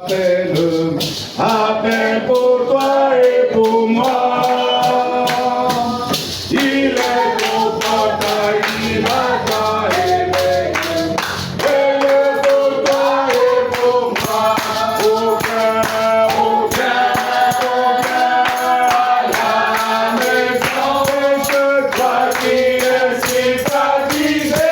Appelle pour toi et pour moi. Il est ton papa, il va t'aimer. Il est pour toi et pour moi. Au cœur, au cœur, au cœur, à la maison. Je crois qu'il est sympathisé.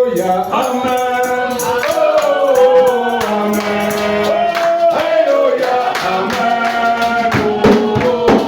Alléluia, Amen. Oh, Amen. Alléluia, Amen. Oh,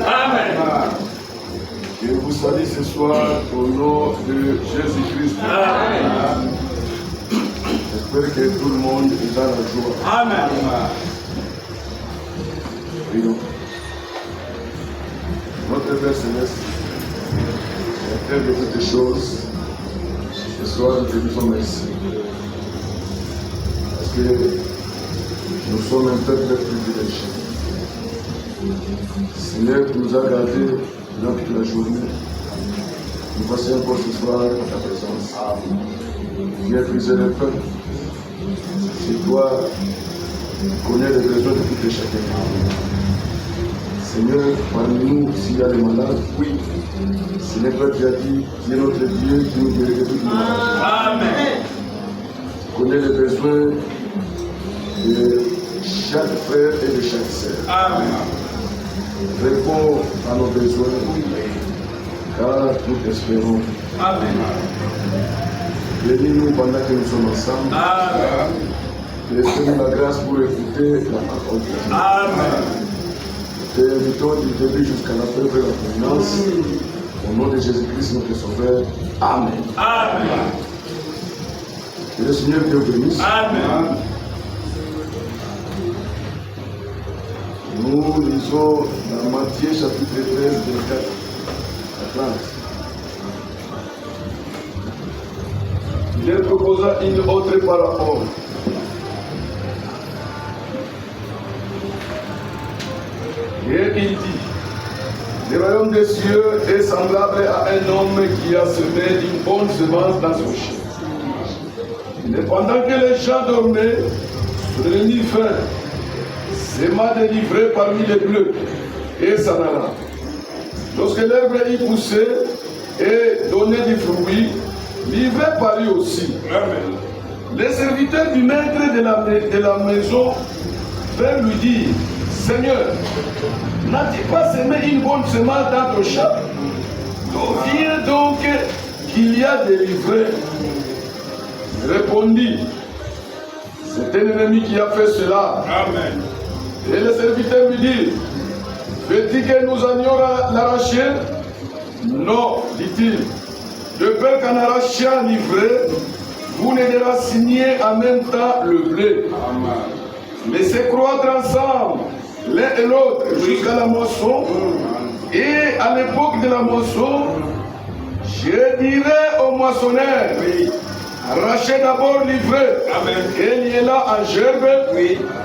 Amen. Alléluia, Amen. Oh, Amen. Alléluia, Amen.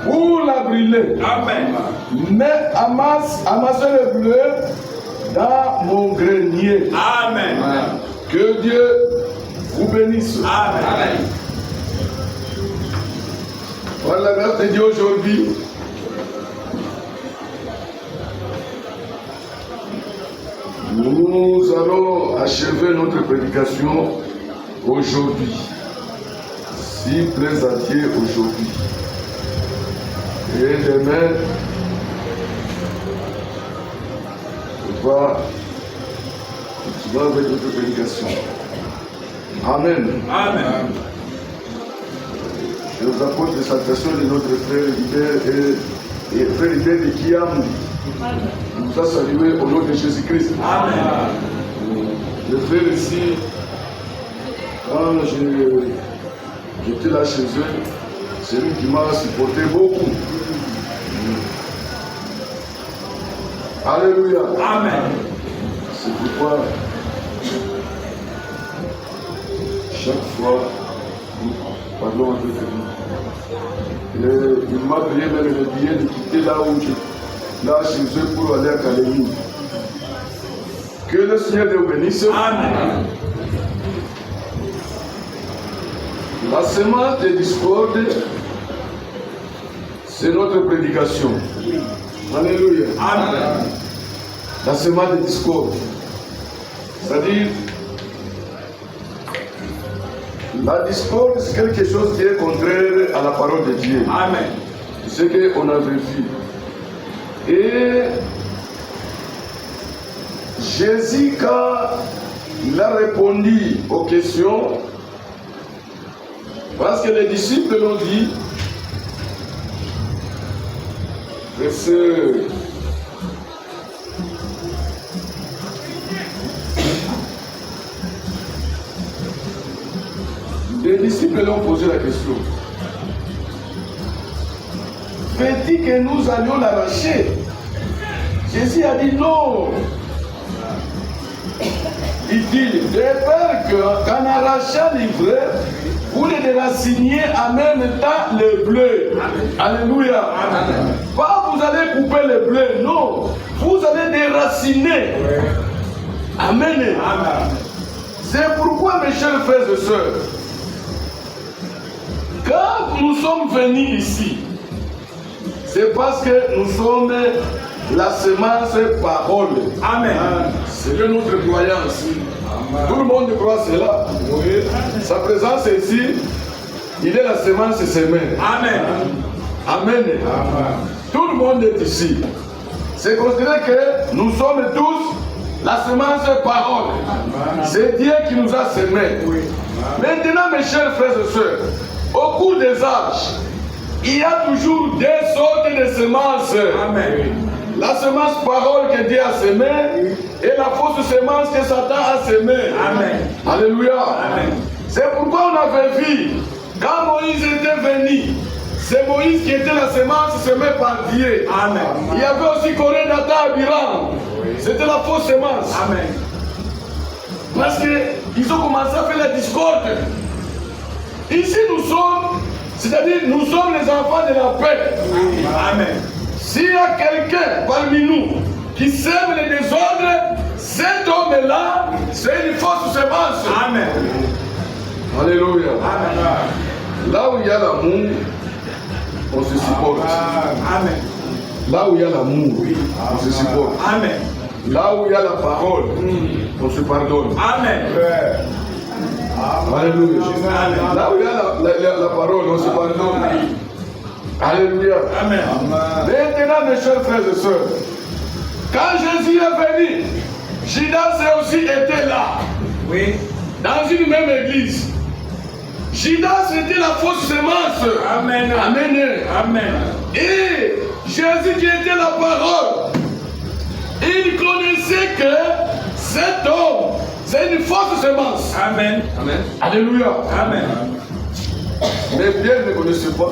Oh, Amen. Alléluia, Amen. Oh, Par la grâce de Dieu aujourd'hui, nous allons achever notre prédication aujourd'hui. Si plaise à Dieu aujourd'hui. Et demain, on va continuer avec notre prédication. Amen. Amen. Je vous apporte les salutations de notre frère Hubert et frère Hubert de Kiam. Il nous a salué au nom de Jésus-Christ. Amen. Le frère ici, quand j'étais là chez eux, c'est lui qui m'a supporté beaucoup. Alléluia. Amen. C'est pourquoi chaque fois nous parlons avec lui. Il m'a payé même le billet de quitter là où là chez eux pour aller à Calémie. Que le Seigneur vous bénisse. Amen. La semence de discorde, c'est notre prédication. Alléluia. Amen. La semence de discorde. C'est-à-dire, la discorde, c'est quelque chose qui est contraire à la parole de Dieu. Amen. C'est ce qu'on a vécu. Et Jésus, quand il a répondu aux questions, parce que les disciples l'ont dit, les disciples lui ont posé la question. Fais-tu que nous allions l'arracher? Jésus a dit non. Il dit, j'ai peur qu'en arrachant l'ivraie, vous les déraciniez en même temps le bleu. Alléluia. Amen. Pas vous allez couper le bleu, non. Vous allez déraciner. Amen. Amen. C'est pourquoi, mes chers frères et sœurs, quand nous sommes venus ici, c'est parce que nous sommes la semence parole. Amen. C'est notre croyance. Amen. Tout le monde croit cela. Oui. Sa présence ici, il est la semence semée. Amen. Amen. Amen. Tout le monde est ici. C'est considéré que nous sommes tous la semence parole. C'est Dieu qui nous a semés. Oui. Maintenant, mes chers frères et sœurs, au cours des âges, il y a toujours deux sortes de semences. Amen. La semence parole que Dieu a semée et la fausse semence que Satan a semée. Amen. Alléluia. Amen. C'est pourquoi on avait vu, quand Moïse était venu, c'est Moïse qui était la semence semée par Dieu. Amen. Il y avait aussi Corée, Nathan, Abiram. C'était la fausse semence. Amen. Parce qu'ils ont commencé à faire la discorde. Ici nous sommes, c'est-à-dire nous sommes les enfants de la paix. Amen. S'il y a quelqu'un parmi nous qui sème les désordres, cet homme-là, c'est une fausse semence. Amen. Alléluia. Amen. Là où il y a l'amour, on se supporte. Amen. Là où il y a l'amour, on se supporte. Amen. Là où il y a la parole, on se pardonne. Amen. Alléluia. Là où il y a la parole, on se pardonne. Alléluia. Amen. Maintenant, mes chers frères et sœurs, quand Jésus est venu, Judas a aussi été là. Oui. Dans une même église. Judas était la fausse semence. Amen. Amen. Amen. Et Jésus qui était la parole, il connaissait que cet homme, c'est une fausse semence. Amen. Amen. Alléluia. Amen. Mais Pierre ne connaissait pas.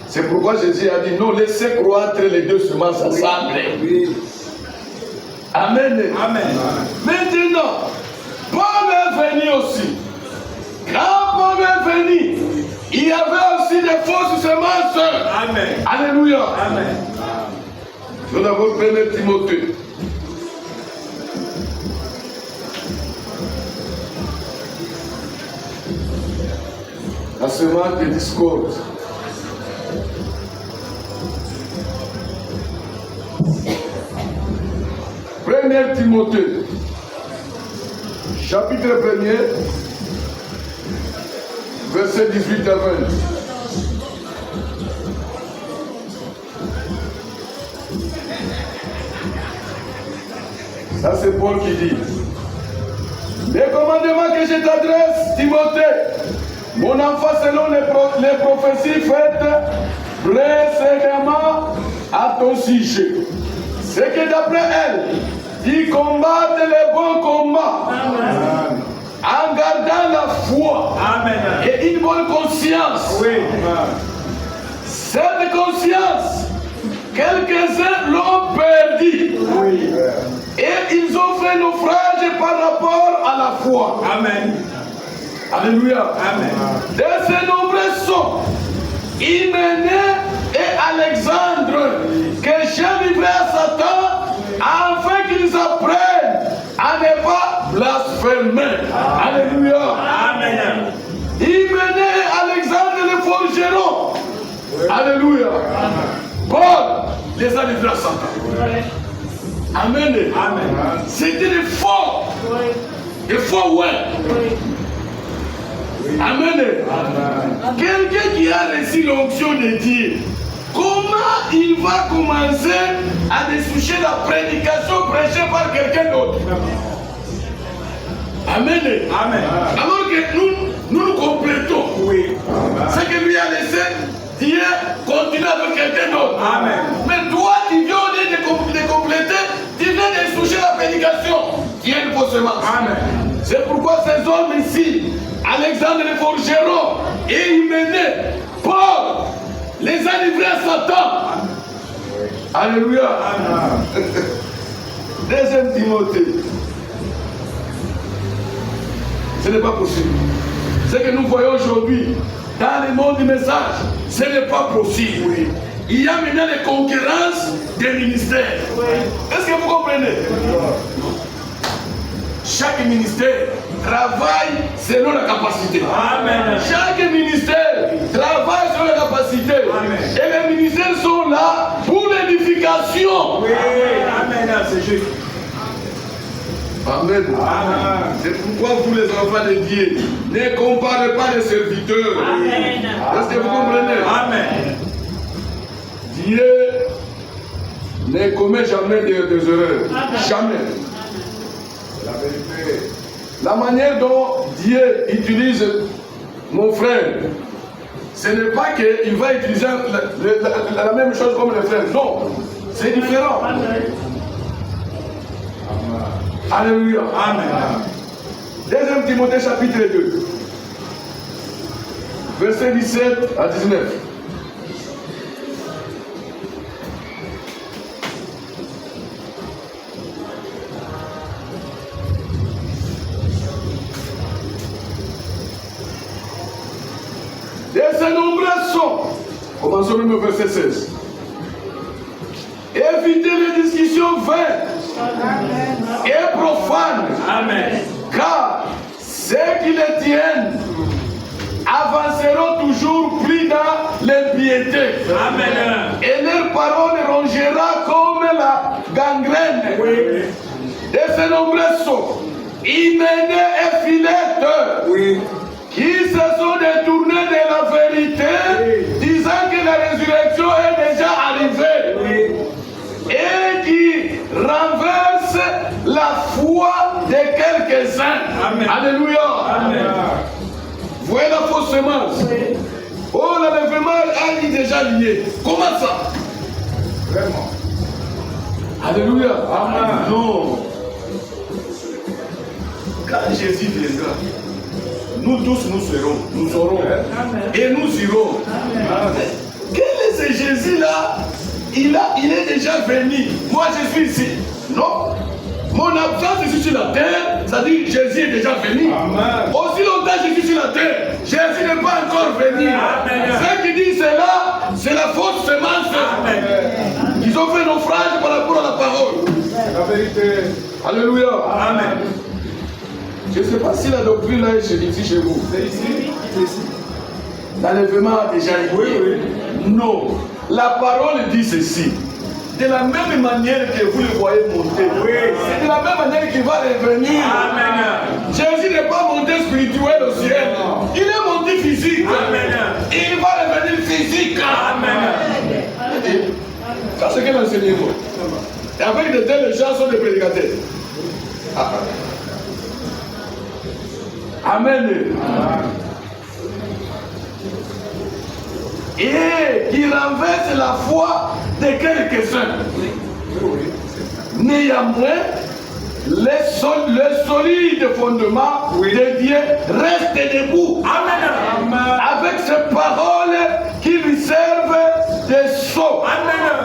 C'est pourquoi Jésus a dit non, laissez croître les deux semences ensemble. Oui. Amen. Amen. Maintenant, Paul est venu aussi. Quand Paul est venu, il y avait aussi des fausses semences. Amen. Alléluia. Amen. Nous avons 1 Timothée. La semence de discorde. 1 Timothée, chapitre 1er, verset 18 à 20. Ça c'est Paul qui dit. Les commandements que je t'adresse, Timothée, mon enfant, selon les prophéties faites précédemment à ton sujet, c'est que d'après elles, ils combattent les bons combats. Amen. En gardant la foi. Amen. Et une bonne conscience. Oui. Cette conscience, quelques-uns l'ont perdue. Oui. Et ils ont fait naufrage par rapport à la foi. Amen. Alléluia. Amen. De ces nombreux sont Hyménée et Alexandre que j'ai livrés à Satan afin qu'ils apprennent à ne pas blasphémer. Alléluia. Amen. Hyménée et Alexandre le forgeron. Alléluia. Paul les a livrés à Satan. Amen. Amen. C'était des faux. Des faux, ouais. Amen. Amen. Quelqu'un qui a reçu l'onction de Dieu, comment il va commencer à dessoucher la prédication prêchée par quelqu'un d'autre? Amen. Amen. Alors que nous complétons. Oui. Ce que lui a laissé, Dieu continue avec quelqu'un d'autre. Amen. Mais toi, tu viens de compléter, tu viens de dessoucher la prédication. Dieu est faussement. Amen. C'est pourquoi ces hommes ici, Alexandre le forgeron et Hyménée, Paul, les a livrés à Satan. Alléluia. Amen. 2 Timothée. Ce n'est pas possible. Ce que nous voyons aujourd'hui dans le monde du message, ce n'est pas possible. Oui. Il y a maintenant les concurrences des ministères. Oui. Est-ce que vous comprenez? Chaque ministère travaille selon la capacité. Amen. Chaque ministère travaille selon la capacité. Amen. Et les ministères sont là pour l'édification. Oui. Amen. C'est juste. Amen. Amen. C'est pourquoi vous les enfants de Dieu, ne comparez pas les serviteurs. Amen. Est-ce que vous comprenez? Amen. Dieu ne commet jamais des erreurs. Amen. Jamais. La vérité. La manière dont Dieu utilise mon frère, ce n'est pas qu'il va utiliser la même chose comme les frères. Non, c'est différent. Amen. Alléluia. Amen. 2 Timothée chapitre 2, verset 17 à 19. De ces nombreux sont, commençons même au verset 16. Évitez les discussions vaines et profanes. Amen. Car ceux qui les tiennent avanceront toujours plus dans l'impiété. Amen. Et leur parole rongera comme la gangrène. Oui. De ces nombreux sont Hyménée et Philette. Oui. Qui se sont détournés de la vérité, oui, disant que la résurrection est déjà arrivée, oui, et qui renverse la foi de quelques-uns. Amen. Alléluia. Amen. Vous voyez la fausse semence? Oui. Oh, l'enlèvement est déjà lié. Comment ça? Vraiment. Alléluia. Amen. Non. Quand Jésus viendra, nous tous nous serons. Amen. Et nous irons. Amen. Quel est ce Jésus-là? Il est déjà venu. Moi je suis ici. Non. Mon absence ici sur la terre, ça dit que Jésus est déjà venu. Amen. Aussi longtemps que je suis sur la terre, Jésus n'est pas encore venu. Amen. Ceux qui disent cela, c'est la fausse semence. Amen. Ils ont fait naufrage par rapport à la parole. La vérité. Alléluia. Amen. Je ne sais pas si la doctrine là est ici chez vous. C'est ici. L'enlèvement a déjà été. Oui, oui. Non. La parole dit ceci. de la même manière que vous le voyez monter. C'est de la même manière qu'il va revenir. Amen. Jésus n'est pas monté spirituel au ciel. Il est monté physique. Amen. Il va revenir physique. Amen. Ça, c'est quel enseignement. Et avec de tels gens sont des prédicateurs. Amen. Et qui renverse la foi de quelques-uns. Néanmoins, le solide fondement de Dieu reste debout. Amen. Avec ces paroles qui lui servent de sceau. Amen.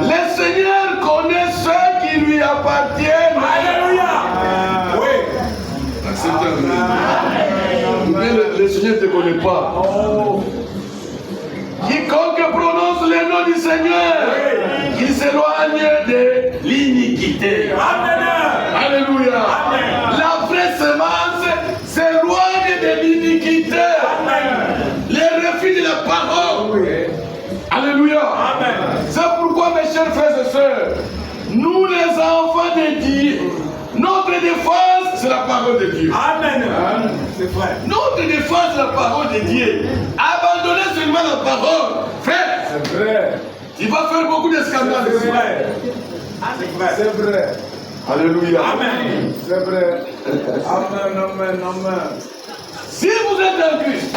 Le Seigneur connaît ceux qui lui appartiennent. Alléluia. Oui. Mais le Seigneur ne te connaît pas. Quiconque prononce le nom du Seigneur, il s'éloigne de l'iniquité. Amen. Alléluia. Amen. La vraie semence s'éloigne de l'iniquité. Le refus de la parole. Alléluia. Amen. C'est pourquoi, mes chers frères et sœurs, nous les enfants de Dieu, notre défense, c'est la parole de Dieu. Amen. C'est vrai. Notre défense, c'est la parole de Dieu. Abandonnez seulement la parole. Frère. C'est vrai. Il va faire beaucoup de scandales. C'est vrai. C'est vrai. C'est vrai. Alléluia. Amen. C'est vrai. Amen, amen, amen. Si vous êtes en Christ,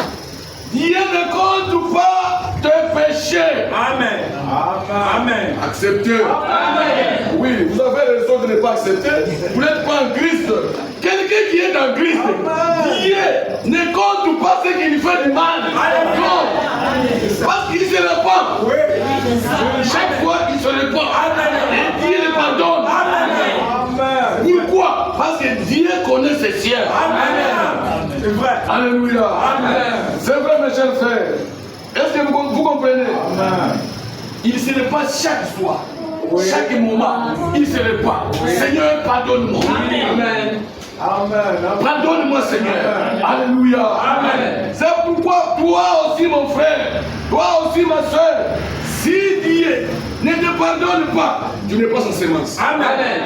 Dieu ne compte pas tes péchés. Amen. Amen. Amen. Acceptez. Amen. Oui, vous avez raison de ne pas accepter. Vous n'êtes pas en Christ. Quelqu'un qui est en Christ, Dieu ne compte pas ce qu'il fait du mal. Non. Parce qu'il se répand. Oui. Chaque fois, il se répand. Et Dieu le pardonne. Amen. Pourquoi? Parce que Dieu connaît ses siens. Amen. C'est vrai. Alléluia. Amen. C'est vrai, mes chers frères. Est-ce que vous comprenez? Amen. Il se répand chaque soir. Oui. Chaque moment, il se répand. Oui. Seigneur, pardonne-moi. Amen. Amen. Pardonne-moi, Seigneur. Amen. Alléluia. Amen. C'est pourquoi toi aussi, mon frère, toi aussi, ma soeur, si Dieu ne te pardonne pas, tu n'es pas sa sémence. Amen.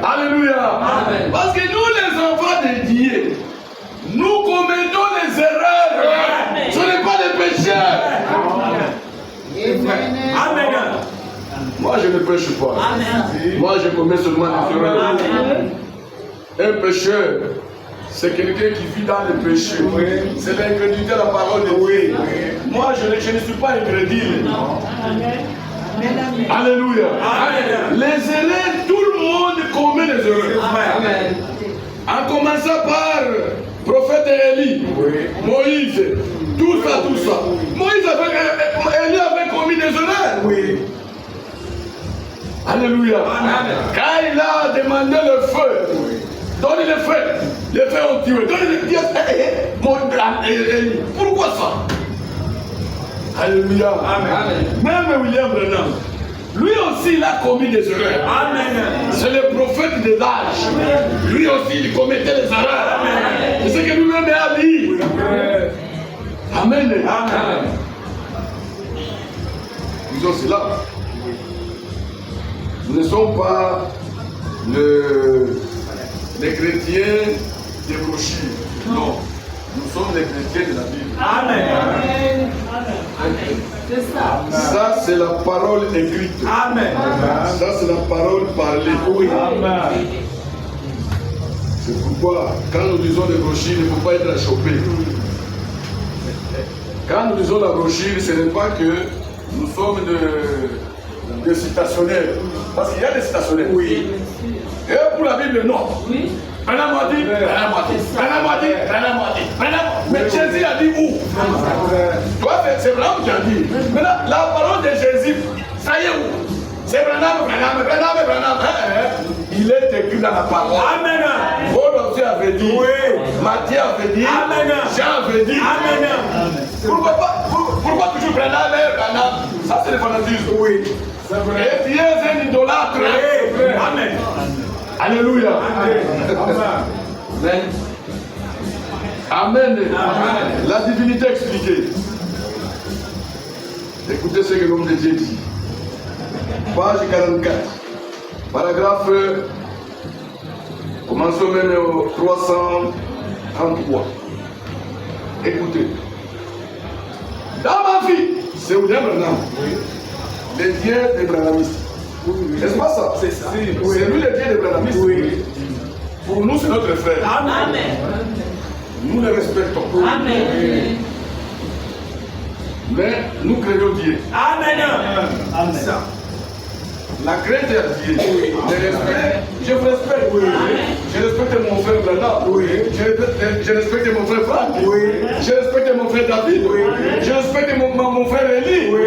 Alléluia. Amen. Parce que nous, les enfants de Dieu, nous commettons les erreurs. Amen. Ce n'est pas des pécheurs. Amen. Moi, je ne pêche pas. Amen. Moi, je commets seulement des erreurs. Amen. Un pécheur, c'est quelqu'un qui vit dans le péché. Oui. C'est l'incrédulité de la parole de Dieu. Oui. Moi, je ne suis pas incrédule. Amen. Alléluia. Amen. Les erreurs, tout le monde commet les erreurs. Amen. En commençant par prophète Élie, oui. Moïse, tout ça. Élie avait commis des erreurs. Oui. Alléluia. Amen. Quand il a demandé le feu, oui. Donne le feu. Les feux ont tué. Donne le Élie. Pourquoi ça? Alléluia. Amen. Même William Branham, lui aussi, il a commis des erreurs. Amen. C'est le prophète des âges. Amen. Lui aussi, il commettait des erreurs. Amen. C'est ce que lui-même a dit. Amen. Amen. Disons cela. Nous ne sommes pas les chrétiens des brochures. Non. Nous sommes les chrétiens de la Bible. Amen. Amen. C'est ça. Ça, c'est la parole écrite. Amen. Ça, c'est la parole parlée. Oui. Amen. C'est pourquoi, quand nous disons les brochures, il ne faut pas être achoppé. Quand nous disons la brochure, ce n'est pas que nous sommes des citationnaires. Parce qu'il y a des citationnaires. Oui. Et pour la Bible, non. Oui. Mais Jésus a dit où? Toi, c'est vraiment qui a dit. Maintenant, la parole de Jésus, ça y est où? C'est Branham. Il est écrit dans la parole. Amen. Paul aussi avait dit. Oui. Matthieu avait dit. Amen. Jean avait dit. Amen. Pourquoi toujours Branham? Ça, c'est le fanatisme. Oui. Et Dieu est un idolâtre. Amen. Alléluia. Amen. Amen. Amen. La divinité expliquée. Écoutez ce que l'homme de Dieu dit. Page 44. Paragraphe. Commençons même au 333. Écoutez. Dans ma vie, c'est William Branham. Les dieux des Branhamistes. N'est-ce pas ça? C'est ça. C'est lui le dieu des Branhamistes. Oui. Pour nous, c'est notre frère. Amen. Nous le respectons. Amen. Mais nous craignons Dieu. Amen. Amen. Ça. La crainte est Dieu. Je vous respecte. Oui. Je respecte mon frère Branham. Oui. Je respecte mon frère Franck. Oui. Je respecte mon frère David. Oui. Je respecte mon frère Élie. Oui.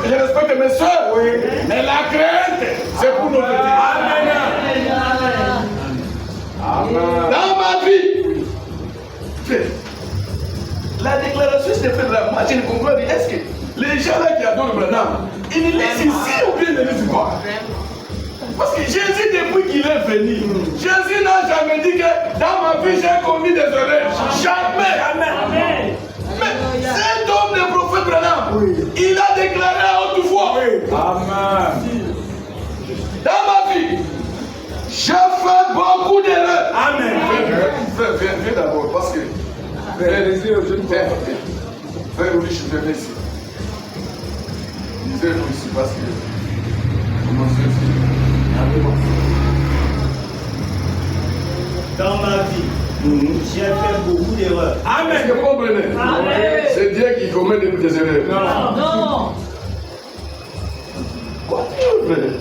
Je respecte mes soeurs. Oui. Mais la crainte, c'est pour notre Dieu. Amen. Amen. Dans ma vie, la déclaration s'est faite là. Moi, je ne comprends pas. Est-ce que les gens là qui adorent Branham, ils lisent ici ou bien ils ne lisent pas? Parce que Jésus, depuis qu'il est venu, Jésus n'a jamais dit que dans ma vie j'ai commis des erreurs. Jamais. Mais cet homme, le prophète Branham, il a déclaré à haute voix. Amen. Dans ma vie, j'ai fait beaucoup d'erreurs. Amen. Viens d'abord, parce que frère Louis, je viens ici. Lisez-nous ici, parce que commencez ici. Dans ma vie, j'ai fait beaucoup d'erreurs. Amen. Est-ce que vous comprenez? C'est Dieu qui commet des erreurs. Non. Continue, frère.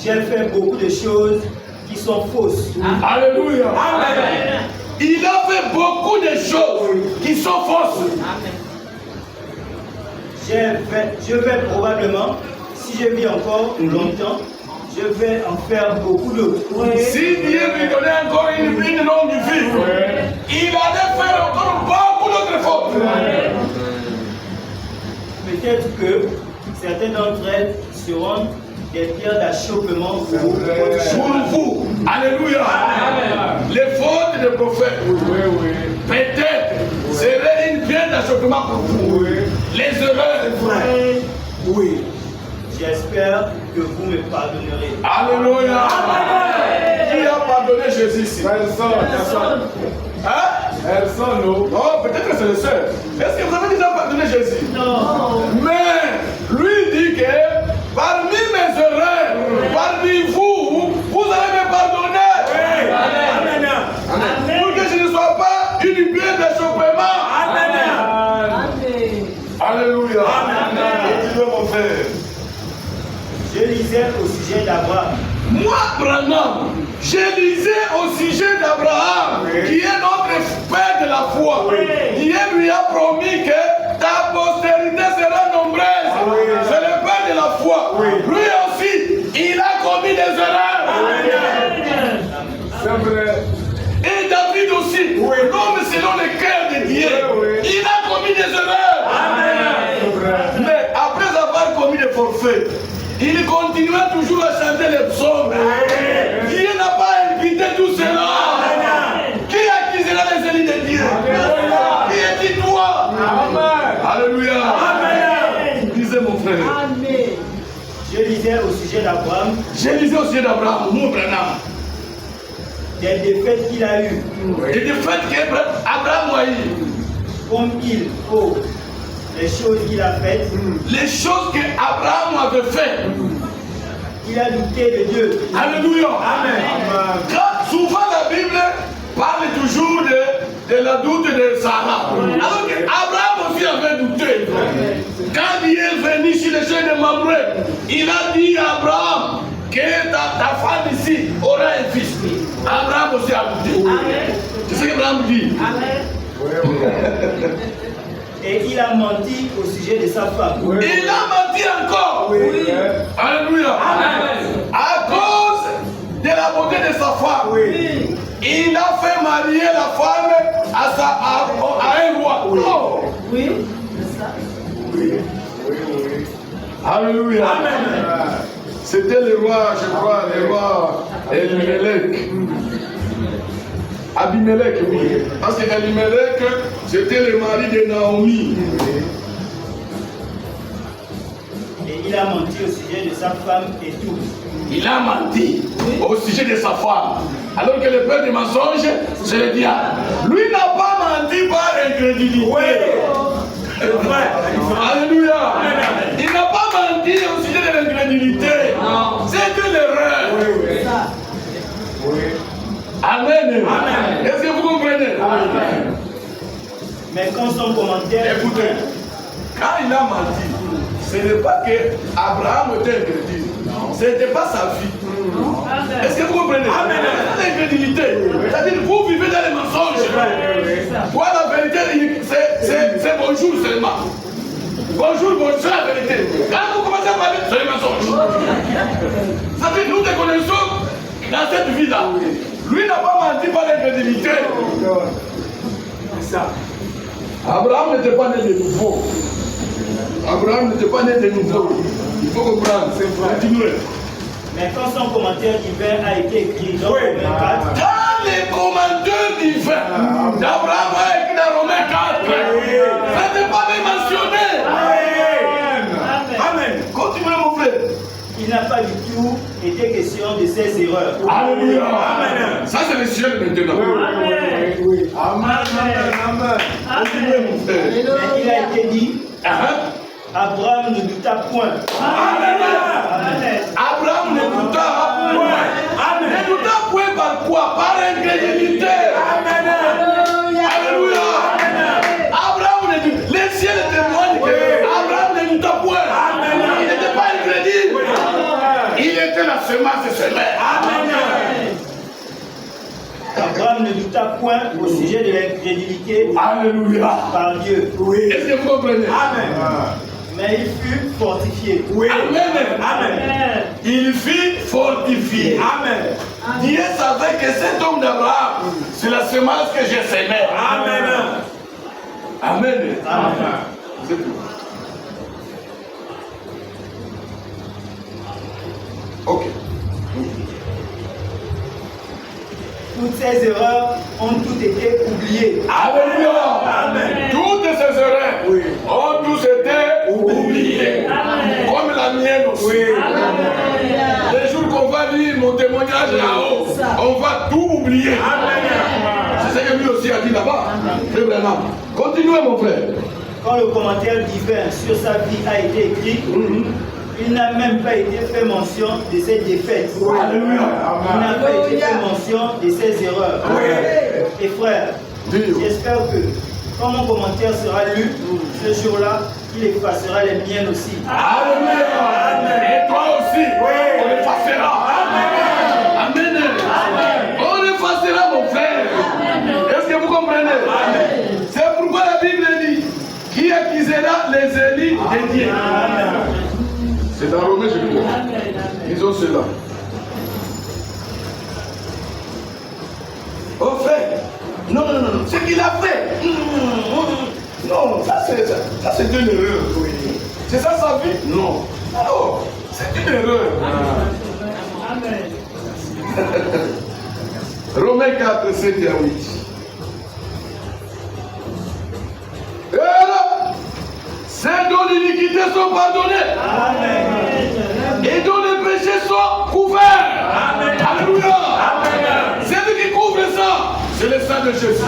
J'ai fait beaucoup de choses qui sont fausses. Alléluia. Amen. Il a fait beaucoup de choses qui sont fausses. Amen. Je vais probablement, si je vis encore longtemps, je vais en faire beaucoup d'autres. Si Dieu lui donnait encore une longue vie, il allait faire encore beaucoup d'autres fautes. Peut-être que certaines d'entre elles seront des pierres d'achoppement pour vous. Alléluia. Amen. Les fautes des prophètes, peut-être, seraient une pierre d'achoppement pour vous. Les erreurs, frères. Oui. J'espère que vous me pardonnerez. Alléluia. Qui a pardonné Jésus ici? Personne. Hein? Personne, non. Oh, peut-être que c'est le seul. Est-ce que vous avez déjà pardonné Jésus? Non. Mais lui dit que parmi mes erreurs, parmi vous, vous allez me pardonner. Amen. Amen. Pour que je ne sois pas une pierre d'achoppement. Amen. Alléluia. Amen. Continuez, mon frère. Je lisais au sujet d'Abraham. Moi, Branham, je lisais au sujet d'Abraham, qui est notre père de la foi. Dieu lui a promis que ta postérité sera nombreuse. C'est le père de la foi. Lui aussi, il a commis des erreurs. C'est vrai. Et David aussi, l'homme selon le cœur de Dieu, il a commis des erreurs. Mais après avoir commis des forfaits, il continuait toujours à chanter les psaumes. Dieu n'a pas invité tout cela. Qui accusera les élus de Dieu? Qui est-il toi? Alléluia. Disez mon frère. Je lisais au sujet d'Abraham. Je lisais au sujet d'Abraham, mon Branham. Des défaites qu'il a eues. Des défaites qu'Abraham a eues. Comme il faut. Les choses qu'il a faites. Les choses qu'Abraham avait faites. Il a douté de Dieu. Alléluia. Amen. Quand souvent la Bible parle toujours de la doute de Sarah. Alors qu'Abraham aussi avait douté. Quand il est venu sur le champ de Mamré, il a dit à Abraham que ta femme ici aura un fils. Abraham aussi a douté. C'est ce qu'Abraham dit. Et il a menti au sujet de sa femme. Il a menti encore. Alléluia. À cause de la beauté de sa femme. Il a fait marier la femme à un roi. Alléluia. C'était le roi, je crois, le roi Elimelech. Abimelech, oui. Parce que Abimelech, c'était le mari de Naomi. Et il a menti au sujet de sa femme et tout. Il a menti au sujet de sa femme. Alors que le père du mensonge, c'est le diable. Lui n'a pas menti par incrédulité. Alléluia. Il n'a pas menti au sujet de l'incrédulité. C'est de l'erreur. Amen. Est-ce que vous comprenez? Amen. Mais quand son commentaire... Écoutez, quand il a menti, ce n'est pas que Abraham était incrédule. Ce n'était pas sa vie. Est-ce que vous comprenez? Amen. C'est l'incrédulité. C'est-à-dire que vous vivez dans les mensonges. Toi, la vérité, c'est bonjour seulement. Bonjour, c'est la vérité. Quand vous commencez à parler, c'est les mensonges. C'est-à-dire que nous te connaissons dans cette vie-là. Lui n'a pas menti par l'incrédulité. C'est ça. Abraham n'était pas né de nouveau. Abraham n'était pas né de nouveau. Il faut comprendre. Continuez. Mais quand son commentaire divin a été écrit dans Romains 4, Quand les commentaires divins d'Abraham a écrit dans Romains 4, ça n'est pas même mentionné. Amen. Continuez mon frère. il n'a pas du tout été question de ses erreurs. Alléluia. Amen. Ça c'est le ciel maintenant. Oui. Amen. Continuez mon frère. Mais il a été dit, Abraham ne douta point. Amen. Abraham ne douta point. Ne douta point par quoi? Par incrédulité. Alléluia. Abraham ne douta. Les ciels témoignent que Abraham ne douta point. Il n'était pas incrédule. Il était la semence semée. Abraham ne douta point au sujet de l'incrédulité Alléluia. par Dieu. Est-ce que vous comprenez? Mais il fut fortifié. Amen. Il fut fortifié. Amen. Dieu savait que cet homme d'Abraham, c'est la semence que j'ai semée. Amen. C'est tout. Ok. Toutes ces erreurs ont toutes été oubliées. Alléluia. Toutes ces erreurs ont tous été oubliées. Comme la mienne aussi. Les jours qu'on va lire mon témoignage là-haut, on va tout oublier. C'est ce que lui aussi a dit là-bas. C'est vraiment. Continuez mon frère. Quand le commentaire divin sur sa vie a été écrit, il n'a même pas été fait mention de ses défaites. Alléluia. Il n'a pas été fait mention de ses erreurs. Et frère, j'espère que quand mon commentaire sera lu ce jour-là, il effacera les miennes aussi. Alléluia. Et toi aussi, on effacera. Amen. On effacera mon frère. Est-ce que vous comprenez? C'est pourquoi la Bible dit qui accusera les élus de Dieu. C'est dans Romains, je crois. Ils ont cela. Oh frère, non. Ce qu'il a fait. Non, ça c'est une erreur. C'est ça sa vie? Non. Alors, c'est une erreur. Romains 4, 7 et 8. Et alors, ceux dont les iniquités sont pardonnées. Et dont les péchés sont couverts. Alléluia. C'est lui qui couvre ça. C'est le sang de Jésus.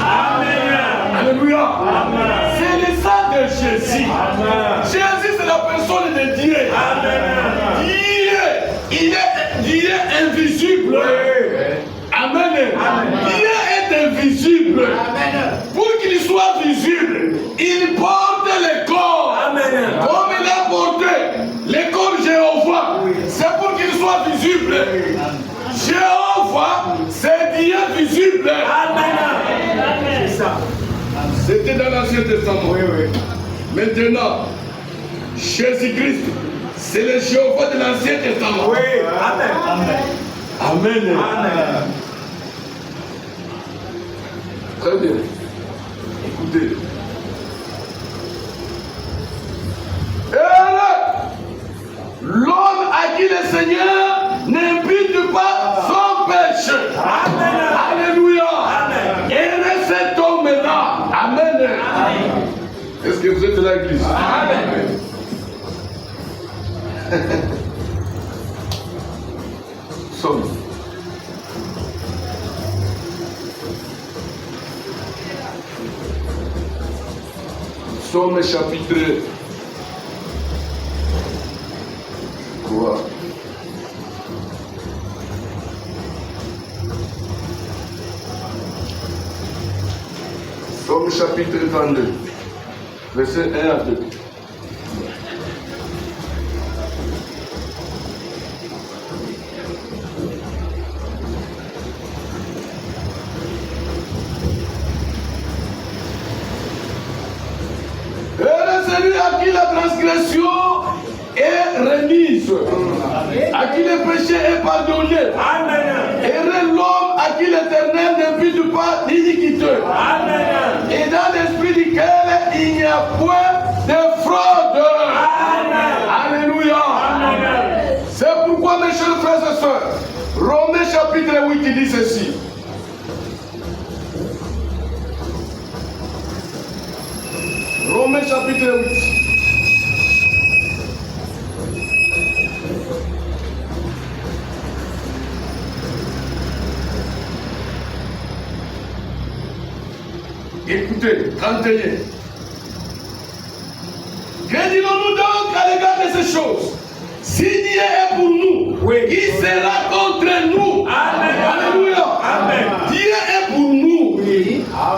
Alléluia. C'est le sang de Jésus. Jésus, c'est la personne de Dieu. Dieu est invisible. Amen. Dieu est invisible. Pour qu'il soit visible, il porte les corps. Comme il a porté les corps Jéhovah. C'est pour qu'il soit visible. Jéhovah, c'est Dieu visible. C'est ça. C'était dans l'Ancien Testament. Maintenant, Jésus-Christ, c'est le Jéhovah de l'Ancien Testament. Amen. Très bien. Écoutez. Et alors, l'homme à qui le Seigneur n'impute pas son péché. Alléluia. Et cet homme-là. Amen. Est-ce que vous êtes là, l'église? Amen. Somme. Somme chapitre quoi? Somme chapitre 32, verset 1 à 2. Celui à qui la transgression est remise, à qui le péché est pardonné. Amen. Heureux l'homme à qui l'Éternel n'impute pas d'iniquité. Amen. Et dans l'esprit duquel il n'y a point de fraude. Amen. Alléluia. Amen. C'est pourquoi, mes chers frères et sœurs, Romains chapitre 8 il dit ceci. Romains chapitre 8. Écoutez, 31. Que dirons-nous donc à l'égard de ces choses? Si Dieu est pour nous, qui sera contre nous? Amen. Alléluia. Amen. Dieu est pour nous.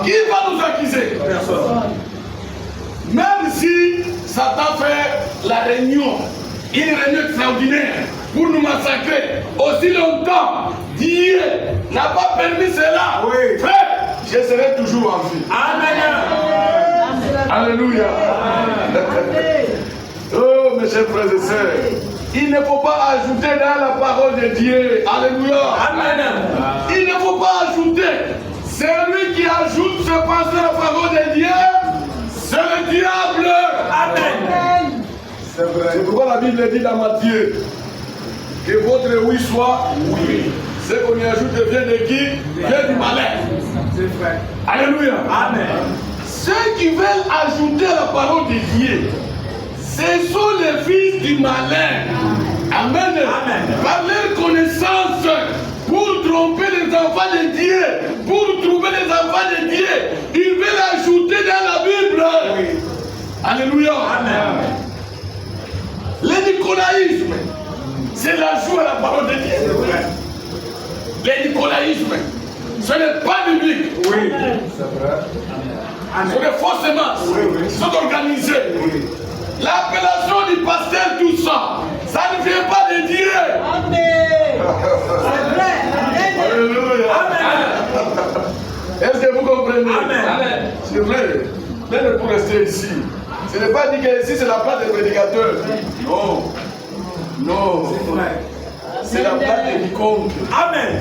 Qui va nous accuser? Personne. Même si Satan fait la réunion, une réunion extraordinaire pour nous massacrer aussi longtemps, Dieu n'a pas permis cela. Oui. Frère, je serai toujours en vie. Amen. Alléluia. Amen. Oh, mes chers frères et sœurs, il ne faut pas ajouter dans la parole de Dieu. Alléluia. Amen. Il ne faut pas ajouter. Celui qui ajoute ce passage à la parole de Dieu, c'est le diable. Amen. C'est pourquoi la Bible dit dans Matthieu que votre oui soit oui. Ce qu'on y ajoute vient de qui? Vient du malin. C'est vrai. Alléluia. Amen. Ceux qui veulent ajouter la parole de Dieu, ce sont les fils du malin. Amen. Amen. Par leur connaissance, pour tromper les enfants de Dieu, pour trouver les enfants de Dieu, ils veulent ajouter dans la Bible. Oui. Alléluia. Amen. Le nicolaïsme, c'est l'ajout à la parole de Dieu. Le nicolaïsme, ce n'est pas biblique. Oui. C'est vrai. Amen. Ce sont fausses semences. Oui. Ils sont organisés. Oui. L'appellation du pasteur, tout ça, ça ne vient pas de Dieu. Amen. C'est vrai. Alléluia. Amen. Est-ce que vous comprenez? Amen. C'est vrai. Même pour rester ici, ce n'est pas dit que ici c'est la place des prédicateurs. Non. Non. C'est vrai. C'est la place des quiconques. Amen.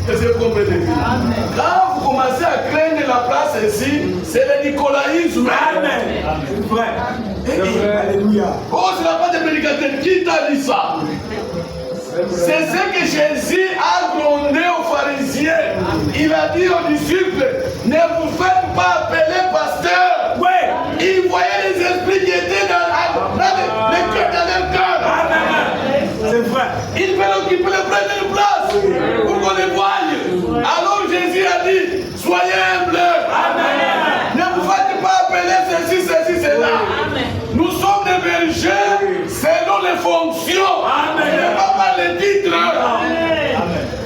Est-ce que vous comprenez? Amen. Quand vous commencez à craindre la place ici, c'est le nicolaïsme. Amen. C'est vrai. Alléluia. Oh, c'est la place des prédicateurs. Qui t'a dit ça? C'est ce que Jésus a grondé aux pharisiens. Il a dit aux disciples, ne vous faites pas appeler pasteur. Oui. Il voyait les esprits qui étaient dans les cœurs, dans leur cœur. Amen. C'est vrai. Ils veulent occuper les premières places pour qu'on les voie. Alors Jésus a dit, soyez humbles. Amen. Ne vous faites pas appeler ceci, cela. Amen. Nous sommes des bergers selon les fonctions. Amen. Et pas par les titres. Amen.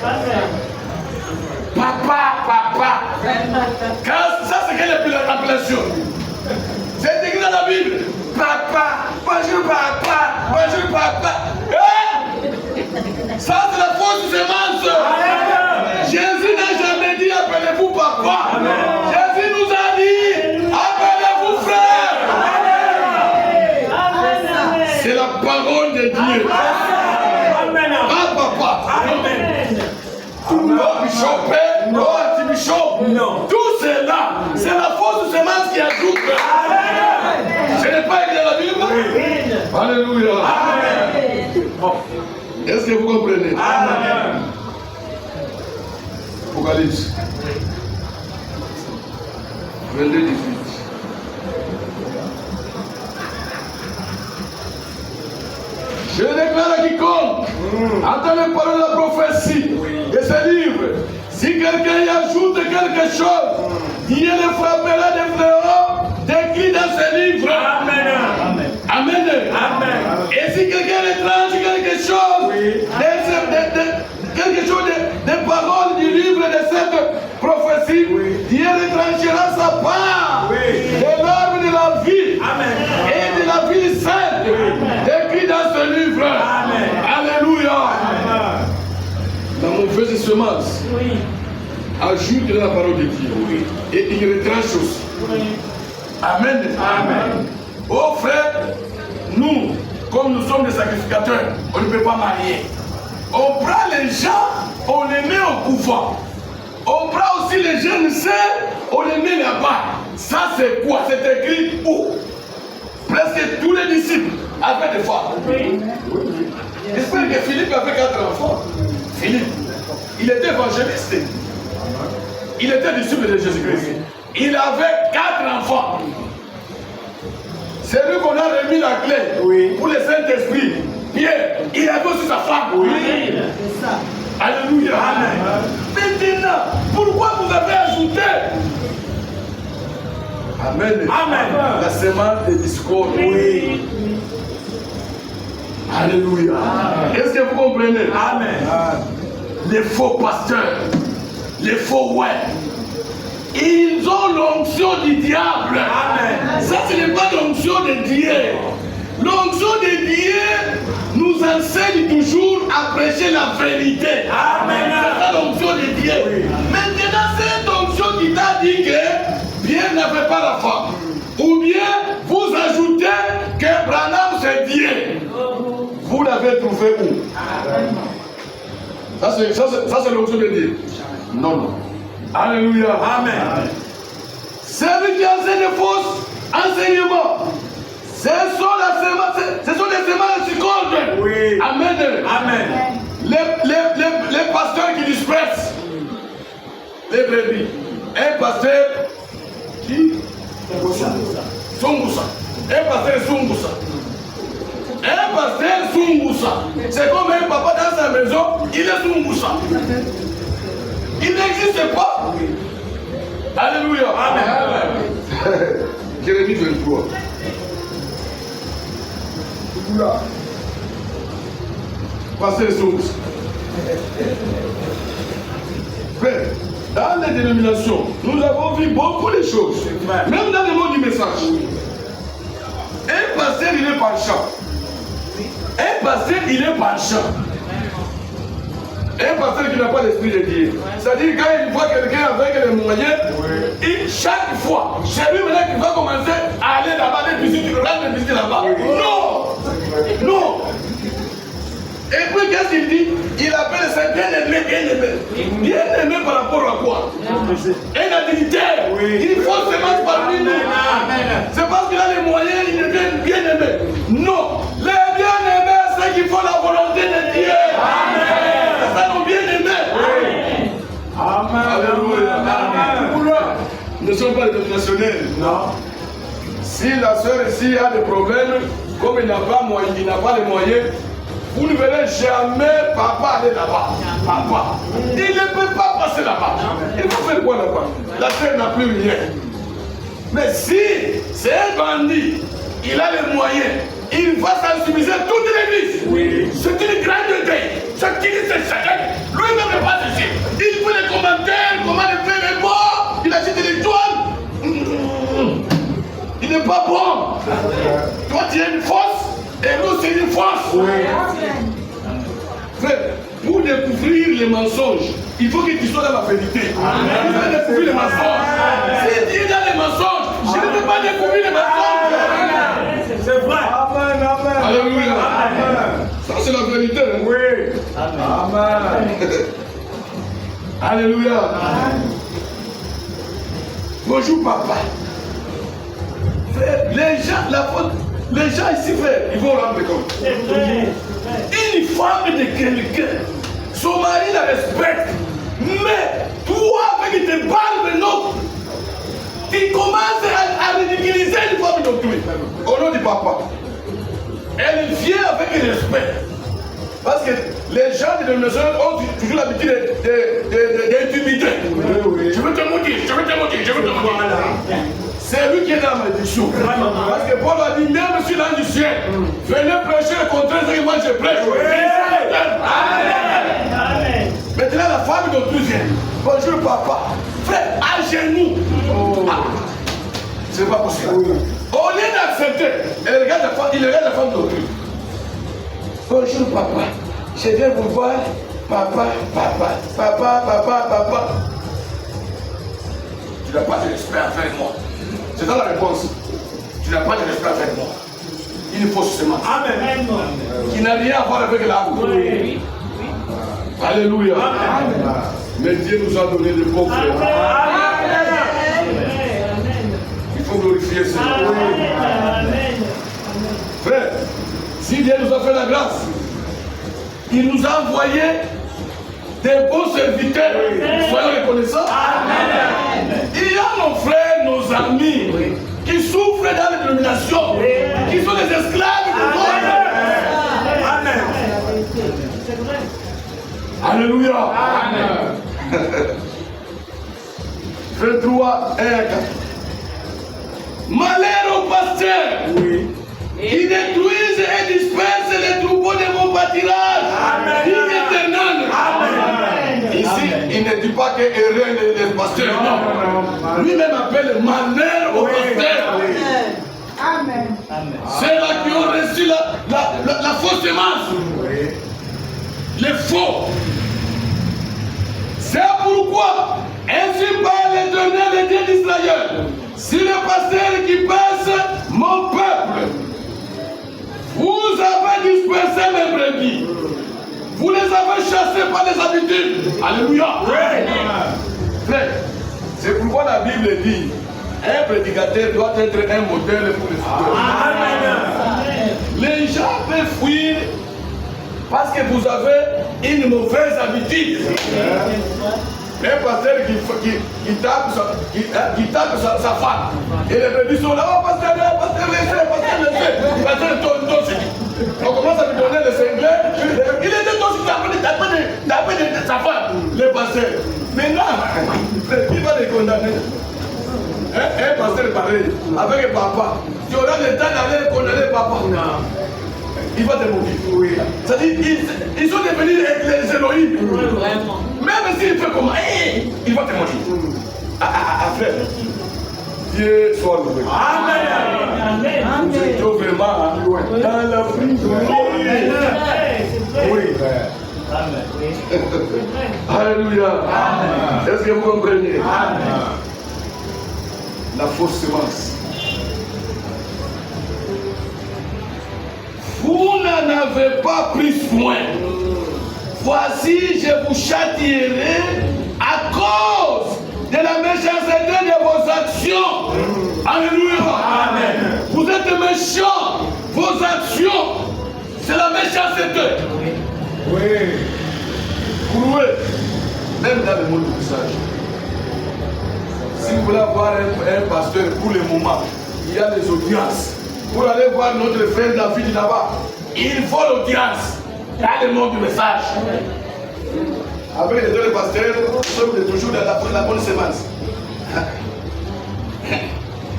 Amen. Papa. Quand ça, c'est quelle appellation? C'est écrit dans la Bible. Papa, bonjour papa. Ça, c'est la fausse semence. Jésus n'a jamais dit appelez-vous papa. Amen. Jésus nous a dit appelez-vous frère. Amen. C'est la parole de Dieu. Amen. Pas papa. Amen. Non, bishop, non, anti-bishop. Non. Tout cela, c'est la fausse semence qui ajoute. Amen. Ce n'est pas écrit dans la Bible. Oui. Alléluia. Amen. Bon. Est-ce que vous comprenez? Amen. Apocalypse 22, 18. Je déclare à quiconque entend les paroles de la prophétie de ce livre. Si quelqu'un y ajoute quelque chose, Dieu le frappera des fléaux décrits dans ce livre. Amen. Amen. Amen. Et si quelqu'un étrange quelque chose, quelque chose des paroles du livre de cette prophétie, Dieu retranchera sa part de l'arbre de la vie et de la vie sainte décrit dans ce livre. Alléluia. La mauvaise semence ajoute la parole de Dieu et il retranche aussi. Amen. Amen. Oh frère, nous, comme nous sommes des sacrificateurs, on ne peut pas marier. On prend les gens, on les met au couvent. On prend aussi les jeunes sœurs, on les met là-bas. Ça c'est quoi? C'est écrit où? Presque tous les disciples avaient des femmes. J'espère que Philippe avait 4 enfants. Philippe, il était évangéliste. Il était disciple de Jésus-Christ. Il avait 4 enfants. C'est lui qu'on a remis la clé pour le Saint-Esprit. Pierre, il avait aussi sa femme. C'est ça. Alléluia. Amen. Maintenant, pourquoi vous avez ajouté? Amen. Amen. La semence de discorde. Alléluia. Est-ce que vous comprenez? Amen. Les faux pasteurs, les faux ils ont l'onction du diable. Amen. Ça, ce n'est pas l'onction de Dieu. L'onction de Dieu nous enseigne toujours à prêcher la vérité. Amen. C'est ça l'onction de Dieu. Maintenant, cette onction qui t'a dit que Pierre n'avait pas la femme. Ou bien vous ajoutez que Branham c'est Dieu. Vous l'avez trouvé où? Ça c'est l'onction de Dieu. Non. Alléluia. Amen. Celui qui enseigne de fausses enseignements, ce sont les semences qui comptent. Oui. Amen. Amen. Les pasteurs qui dispersent les brebis. Un pasteur qui Sungoussa. Un pasteur Sungoussa. Un pasteur Sungoussa. C'est comme un papa dans sa maison, il est Sungoussa. Il n'existe pas. Alléluia. Amen. Jérémie 23. Pasteur Sungoussa. Dans les dénominations, nous avons vu beaucoup de choses. Même dans le monde du message. Un pasteur, il est penchant. Un pasteur, il est penchant. Un pasteur qui n'a pas l'esprit de Dieu. C'est-à-dire quand il voit quelqu'un avec les moyens, chaque fois, c'est lui maintenant qui va commencer à aller là-bas, les visites là-bas. Non! Non! Et puis qu'est-ce qu'il dit? Il appelle ça bien-aimé, bien-aimé. Bien-aimé par rapport à quoi? Un adultère. Il faut se mettre parmi nous. C'est parce qu'il a les moyens, il devient bien-aimé. Non. Les bien-aimés, c'est qu'il faut la volonté de Dieu. Amen. C'est ça nos bien-aimés. Amen. Nous ne sommes pas des dominationnels. Non. Si la soeur ici a des problèmes, comme il n'a pas les moyens, vous ne verrez jamais papa aller là-bas. Papa. Il ne peut pas passer là-bas. Il faut faire quoi là-bas? La terre n'a plus rien. Mais si c'est un bandit, il a les moyens, il va sensibiliser toute l'église. Oui. C'est une grande idée. Ce qui dit c'est ça. Lui-même n'est pas ici. Il fait les commentaires, comment le faire est bon. Il achète des toiles. Il n'est pas bon. Toi tu es une force. Et nous, c'est une force. Oui. Frère, pour découvrir les mensonges, il faut que tu sois dans la vérité. Amen. Tu vas découvrir les mensonges. Si tu es dans les mensonges, je ne peux pas découvrir les mensonges. C'est vrai. Amen, amen. Alléluia. Amen. Ça, c'est la vérité. Hein? Oui. Amen. Alléluia. Amen. Bonjour, papa. Frère, les gens, la faute. Les gens ici, frère, ils vont rendre compte. Une femme de quelqu'un, son mari la respecte. Mais toi, avec tes balles de notre, tu commences à ridiculiser une femme d'autrui. Au nom du papa. elle vient avec respect. Parce que les gens de l'émission ont toujours l'habitude d'intimider. Je veux te maudire, je veux te maudire, je veux te maudire. C'est lui qui est dans la malédiction. Parce que Paul a dit, même si l'ange du ciel venez prêcher le contraire de ce que moi je prêche. Amen. Maintenant la femme d'autrui vient. Bonjour papa. Frère, à genoux. C'est pas possible. Au lieu d'accepter, il regarde la femme d'autrui. Bonjour papa, je viens vous voir. Papa. Tu n'as pas de respect avec moi. C'est ça la réponse. Tu n'as pas de respect avec moi. Il faut seulement. Amen. Qui n'a rien à voir avec l'arbre. Oui. Alléluia. Amen. Mais Dieu nous a donné de bons frères. Il faut glorifier ce Dieu. Frère, si Dieu nous a fait la grâce, il nous a envoyé des bons serviteurs. Soyons reconnaissants. Amen. Il y a nos frères, nos amis qui souffrent dans les dénominations, qui sont des esclaves de Dieu. Amen. Alléluia. Amen. 23, 1, 4. Malheur aux pasteurs qui détruisent et dispersent les troupeaux de mon pâturage. Amen. Ici, il ne dit pas que heureux les pasteurs, non. Lui-même appelle malheur aux pasteurs. Amen. Ceux-là qui ont reçu la fausse semence. Les faux. C'est pourquoi, ainsi parle l'Éternel, le Dieu d'Israël, si les pasteurs qui passent mon peuple, vous avez dispersé mes brebis, vous les avez chassés par les habitudes. Alléluia. Frère, c'est pourquoi la Bible dit, un prédicateur doit être un modèle pour les futurs. Les gens peuvent fuir parce que vous avez une mauvaise habitude. Un pasteur qui tape sa femme. Et les brebis sont là, oh pasteur, laissez. Pasteur toxique. On commence à lui donner le cinglé. Il était toxique d'après sa femme, le pasteur. Maintenant, qui va les condamner? Un pasteur pareil, avec un papa. Tu auras le temps d'aller condamner papa. Il va te mourir. C'est-à-dire, ils sont devenus les Elohim. Même s'il fait comment, il va te mourir. Frère, Dieu soit loué. Amen. Nous étions vraiment dans la prison. Oui. Amen. Alléluia. Est-ce que vous comprenez? Amen. La fausse semence. Vous n'en avez pas pris soin. Voici, je vous châtierai à cause de la méchanceté de vos actions. Alléluia. Amen. Vous êtes méchants. Vos actions, c'est la méchanceté. Oui. Croué. Même dans le monde du message. Si vous voulez avoir un pasteur pour le moment, il y a des audiences. Pour aller voir notre frère David là-bas, il faut l'audience dans le monde du message. Avec les deux pasteurs, nous sommes toujours dans la bonne semence.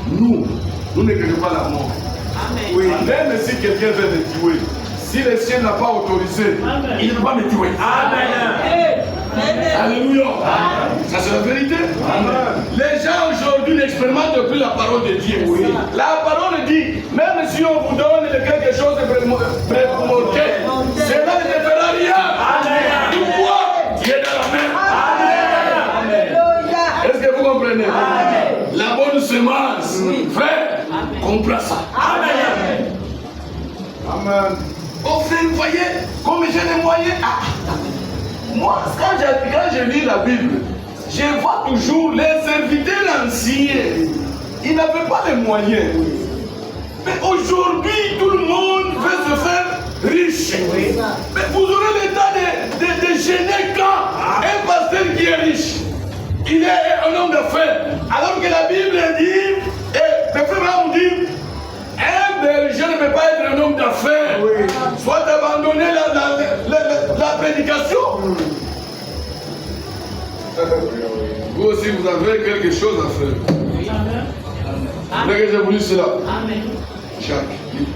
Nous ne craignons pas la mort. Oui. Même si quelqu'un veut me tuer, si le ciel n'a pas autorisé, il ne peut pas me tuer. Amen. Alléluia. Ça c'est la vérité. Amen. Les gens aujourd'hui n'expérimentent plus la parole de Dieu. Oui. La parole dit, même si on vous donne quelque chose de prémortel, cela ne fera rien. Pourquoi Dieu est dans la main. Amen. Est-ce que vous comprenez? Amen. La bonne semence, frère, comprends ça. Amen. Amen. Oh frère, vous voyez, comme j'ai les moyens. Moi, quand je lis la Bible, je vois toujours les serviteurs anciens. Ils n'avaient pas les moyens. Mais aujourd'hui, tout le monde veut se faire riche. Mais vous aurez le temps de gêner quand un pasteur qui est riche, il est un homme d'affaires. Alors que la Bible dit, et le frère dit, un berger je ne peux pas être un homme d'affaires. Soit abandonner la prédication. Vous aussi, vous avez quelque chose à faire. Vous voulez que j'ai voulu cela? Amen. Jacques,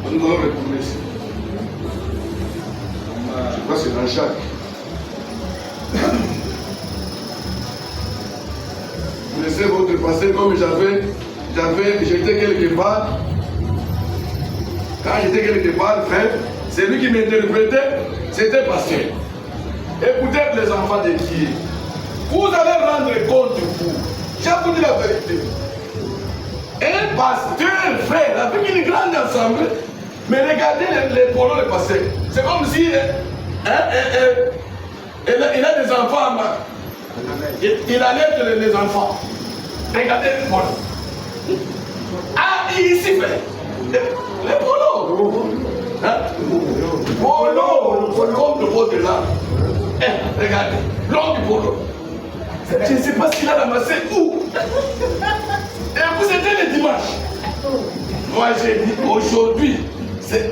nous allons retourner ici. Je crois que c'est dans Jacques. Vous laissez votre passé comme j'étais quelque part. Quand j'étais quelque part, frère, c'est lui qui m'interprétait, c'était pasteur. Écoutez les enfants de Dieu. Vous allez rendre compte de vous. J'ai vous dit la vérité. Un pasteur, frère, avec une grande assemblée, mais regardez les polos de pasteur. C'est comme si il a des enfants. Il allait les enfants. Regardez les polos. Ah, ici, frère. Les polos. Hein? Polo, comme le pot de là. Regardez, l'homme du polo. Je ne sais pas s'il a ramassé où. Et vous étiez le dimanche. Moi j'ai dit aujourd'hui, je vais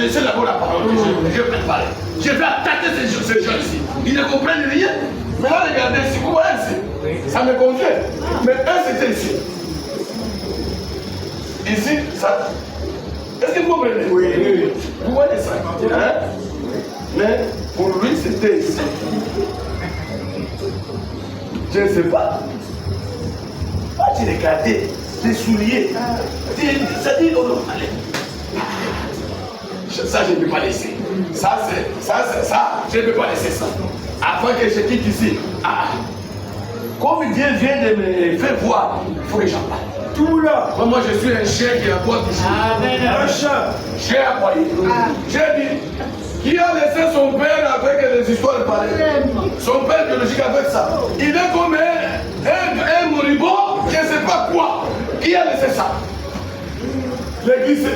laisser d'abord la parole. Je vais parler. Je vais attaquer ces gens ici. Ils ne comprennent rien. Mais là regardez, si vous voyez ici, ça me convient. Mais eux c'était ici. Ici, ça. Est-ce que vous comprenez? Oui. Vous voyez ça? Hein? Mais pour lui c'était ici. Je ne sais pas. Quand tu regardais les souliers, ça dit, oh non, allez. Ça, je ne peux pas laisser. Ça, je ne peux pas laisser ça. Afin que je quitte ici. Comme Dieu vient de me faire voir, il faut que j'en parle. Tout là. Moi, je suis un chien qui apporte ici. Un chien aboyé. J'ai dit, qui a laissé son père avec les histoires pareilles? Son père biologique avec ça. Il est comme un moribond, je ne sais pas quoi. Qui a laissé ça? L'église.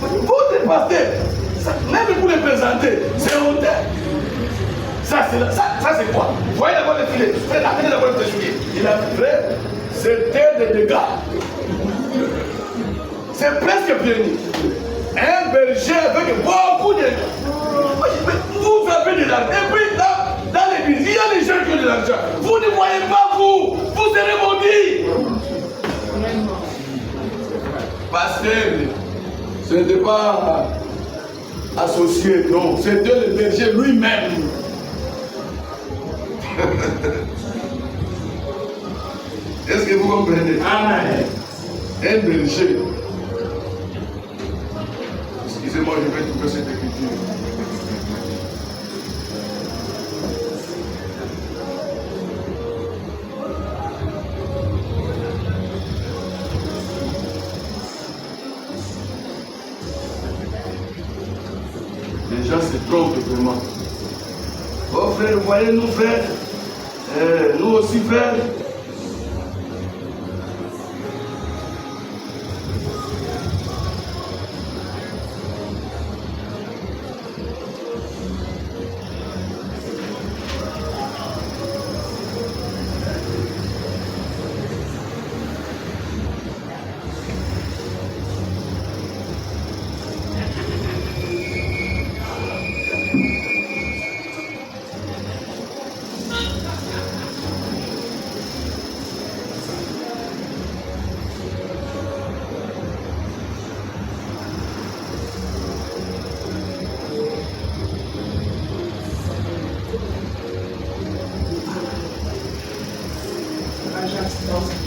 Votre pasteur, même pour les présenter, c'est honteux. Ça c'est quoi? Vous voyez d'abord le filet. Faites la tête d'abord le soulier. Il a fait, c'était des dégâts. C'est presque fini. Un berger avec beaucoup de... Vous avez de l'argent. Et puis dans l'église, il y a des gens qui ont de l'argent. Vous ne voyez pas vous. Vous serez maudits. Pasteur, ce n'était pas associé, non. C'était le berger lui-même. Est-ce que vous comprenez? Amen. Un berger. Excusez-moi, je vais trouver cette écriture. Les gens se trompent vraiment. Oh frère, voyez-nous frère. Nous aussi frère.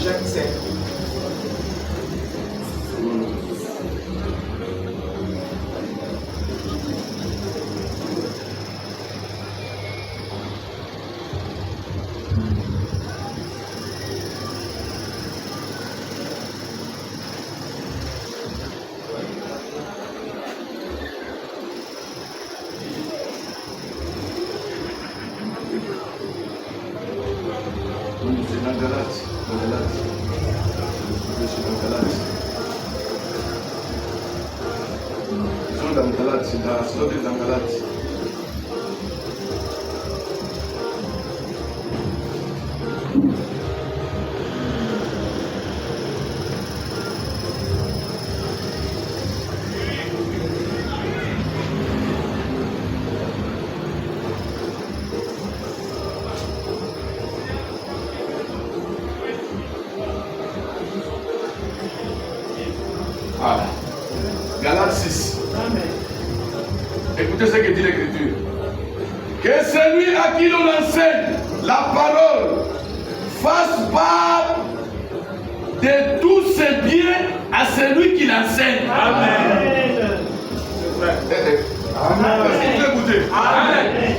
Jacques 7. C'est dans Galates. Ils sont dans Galates, c'est dans Galates. Écoutez ce que dit l'Écriture. Que celui à qui l'on enseigne la parole fasse part de tous ses biens à celui qui l'enseigne. Amen. Amen. Amen.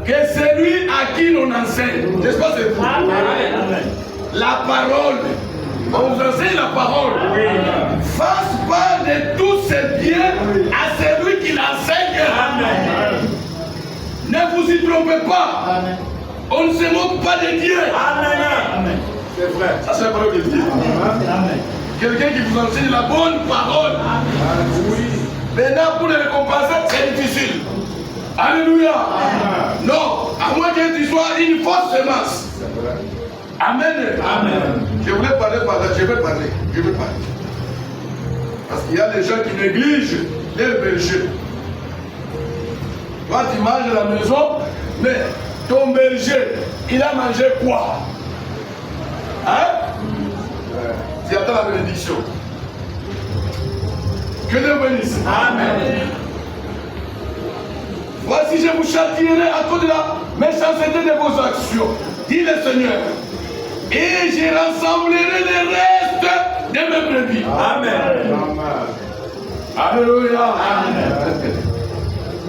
Que celui à qui l'on enseigne, n'est-ce pas c'est vous? Amen. La parole, on vous enseigne la parole, fasse part de tous ses biens à celui qui l'enseigne. Amen. Ne vous y trompez pas. Amen. On ne se moque pas de Dieu. Amen. C'est vrai. Ça c'est la parole de Dieu. Amen. Quelqu'un qui vous enseigne la bonne parole. Amen. Oui. Maintenant pour le récompenser, c'est difficile. Alléluia. Amen. Non, à moins que tu sois une fausse semence. Amen. Amen. Je voulais parler par là, je vais parler. Parce qu'il y a des gens qui négligent les bergers. Toi tu manges à la maison, mais ton berger, il a mangé quoi? Hein? Tu attends la bénédiction. Que Dieu bénisse. Amen. Voici, je vous châtierai à cause de la méchanceté de vos actions, dit le Seigneur. Et je rassemblerai le reste de mes brebis. Amen. Alléluia. Amen.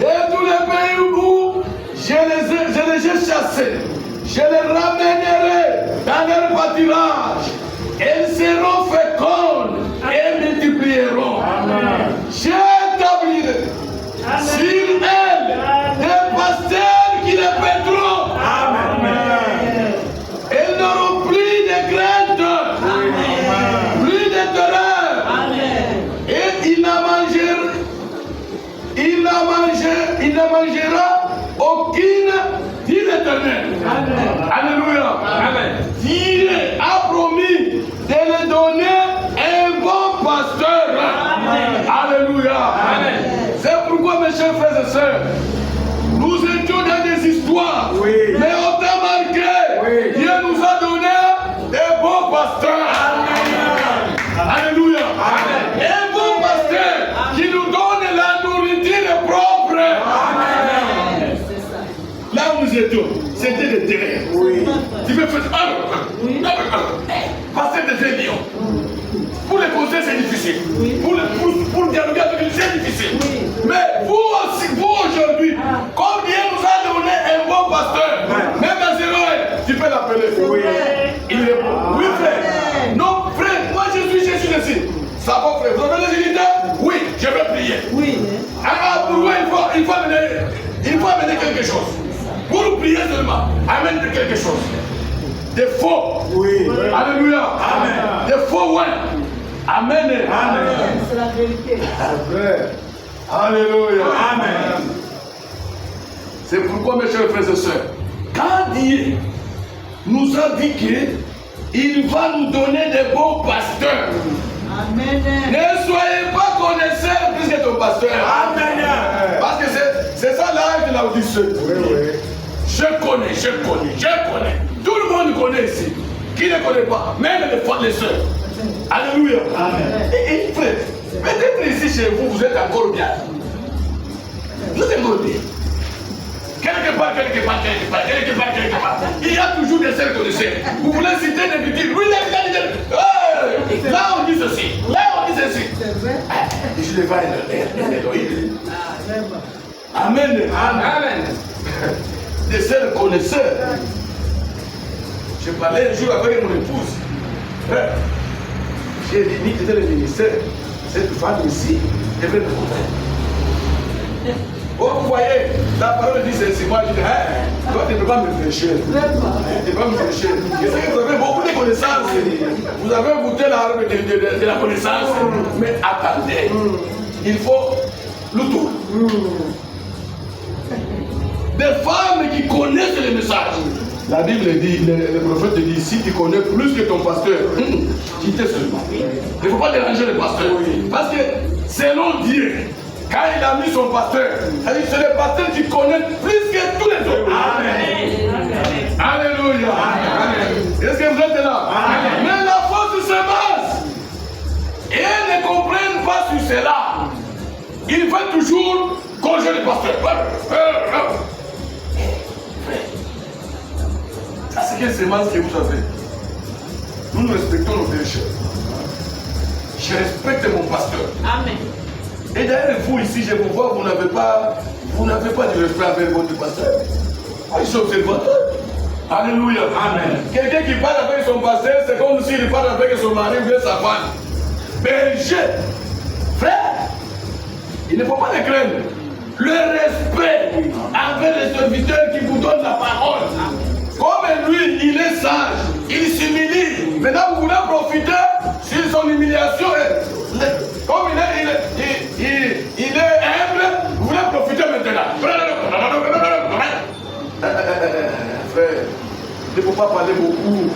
Et tous les pays où je les ai chassés, je les ramènerai dans leur pâturage. Elles seront fécondes et multiplieront. J'établirai sur elles des pasteurs qui les paîtront. Amen. Elles n'auront plus de crainte, plus de terreur. Amen. Et il ne mangera aucune, dit l'Éternel. Alléluia. Amen. Dieu a promis de lui donner un bon pasteur. Amen. Alléluia. Amen. C'est pourquoi, mes chers frères et sœurs, nous étions dans des histoires, mais on t'a marqué. Dieu nous a donné des bons pasteurs. Amen. Alléluia. Amen. Un bon pasteur qui nous donne la nourriture propre. Amen. Là où nous étions, c'était des terrains. Tu veux faire pasteur de 20 millions. Pour les conseils, c'est difficile. Pour dialoguer avec lui, c'est difficile. Mais vous aussi, vous aujourd'hui, comme Dieu nous a donné un bon pasteur, même à 0, tu peux l'appeler. Il répond. Oui, frère. Non, frère, moi je suis ici. Ça va, frère. Vous avez des unités? Oui, je vais prier. Alors, pour moi, il faut amener quelque chose. Pour prier seulement, amène quelque chose. Des faux. Alléluia. Amen. Des faux, Amen. Amen. C'est la vérité. C'est vrai. Alléluia. Amen. C'est pourquoi, mes chers frères et sœurs, quand Dieu nous a dit qu'il va nous donner des bons pasteurs, Amen. ne soyez pas connaisseurs plus que ton pasteur. Amen. Parce que c'est ça l'âge de la Odyssée. Je connais. Tout le monde connaît ici. Qui ne connaît pas? Même les sœurs. Alléluia. Amen. Et frère, peut-être ici chez vous, vous êtes encore bien. Vous êtes encore bien. Quelque part. Il y a toujours des sœurs connaisseurs. Vous voulez citer des petits. Oui, là on dit ceci. Là on dit ceci. C'est vrai. Je les vois Amen. Amen. Des sœurs connaisseurs. Je parlais un jour avec mon épouse. Frère, j'ai dit, ni était le ministère, cette femme ici, elle veut me montrer. Oh, vous voyez, la parole dit c'est moi, je dis, toi tu ne peux pas me faire chier. Tu ne peux pas me faire chier. Je sais que vous avez beaucoup de connaissances. Vous avez goûté l'arme de la connaissance. Mais attendez, il faut le tour. Des femmes qui connaissent les messages. La Bible dit, le prophète dit, si tu connais plus que ton pasteur, quittez seulement. Il ne faut pas déranger le pasteur. Parce que selon Dieu, quand il a mis son pasteur, c'est le pasteur qui connaît plus que tous les autres. Amen. Alléluia. Est-ce que vous êtes là? Amen. Mais la fausse semence, et elles ne comprennent pas sur cela. Il veut toujours conjoncter. le pasteur. Ça, c'est quelle sémence que vous avez? Nous respectons nos péchés. Je respecte mon pasteur. Amen. Et d'ailleurs, vous ici, je vous vois, vous n'avez pas de respect avec votre pasteur. Ils sont observateurs. Alléluia. Amen. Quelqu'un qui parle avec son pasteur, c'est comme s'il parle avec son mari ou sa femme. Berger, frère, il ne faut pas les craindre. Le respect envers les serviteurs qui vous donnent la parole. Comme lui, il est sage, il s'humilie. Maintenant, vous voulez profiter sur son humiliation. Comme il est humble, vous voulez profiter maintenant. Frère, il ne faut pas parler beaucoup.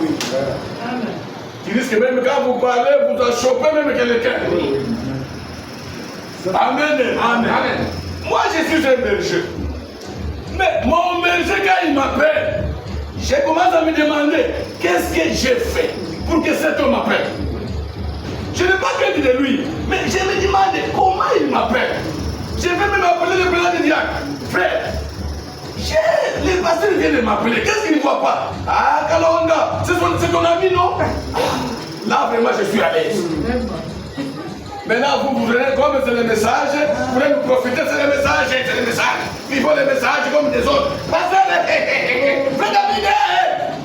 Tu risques même quand vous parlez, vous en chopez même quelqu'un. Amen. Amen. Moi, je suis un berger. Mais mon berger, quand il m'appelle, je commence à me demander qu'est-ce que j'ai fait pour que cet homme m'appelle. Je n'ai pas crainte de lui, mais je me demande comment il m'appelle. Je vais même appeler le président de diacre. Frère, le pasteur vient de m'appeler. Qu'est-ce qu'il ne voit pas? Ah, Kalonga, c'est ton ami, non? Là, vraiment, je suis à l'aise. Maintenant, vous venez, comme c'est le message, vous voulez nous profiter, c'est le message. Il faut les messages comme des autres. Frère David,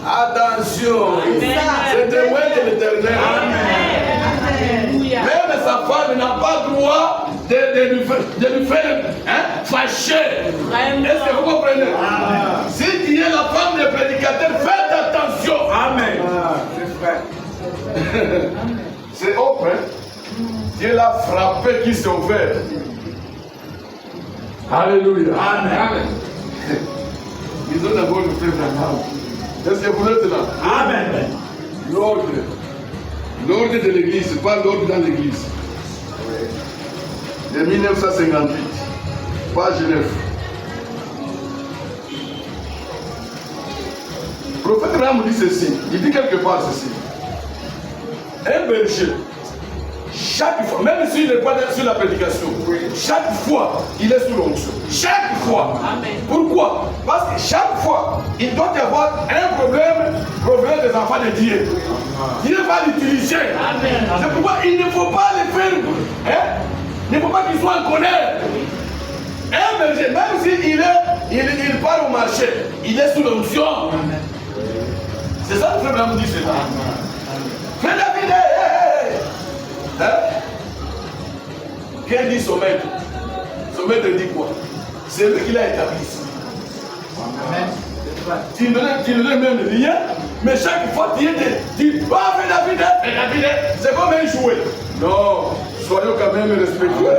attention, c'est de loin de l'éternel. Même sa femme n'a pas le droit de lui faire fâcher. Est-ce que vous comprenez? Si tu es la femme du prédicateur, faites attention. Amen. C'est autre. Dieu l'a frappé qui s'est ouvert. Alléluia. Amen. Ils ont d'abord le frère Branham. Est-ce que vous êtes là? Amen. L'ordre. L'ordre de l'église, pas l'ordre dans l'église. De 1958. Page 9. Le prophète Ram dit ceci. Il dit quelque part ceci. Un berger, chaque fois, même s'il n'est pas sur la prédication, chaque fois, il est sous l'onction. Chaque fois. Amen. Pourquoi? Parce que chaque fois, il doit y avoir un problème des enfants de Dieu. Dieu va l'utiliser. C'est pourquoi il ne faut pas le faire. Il ne faut pas qu'il soit en colère. Un berger, même s'il part au marché, il est sous l'onction. C'est ça que le frère me dit, c'est ça. Frère David, qu'est-ce dit son maître? Son maître dit quoi? C'est lui qui l'a établi ici. Tu ne donnes même rien, mais chaque fois tu dis pas Frère David, c'est comme un jouet. Non, soyons quand même respectueux.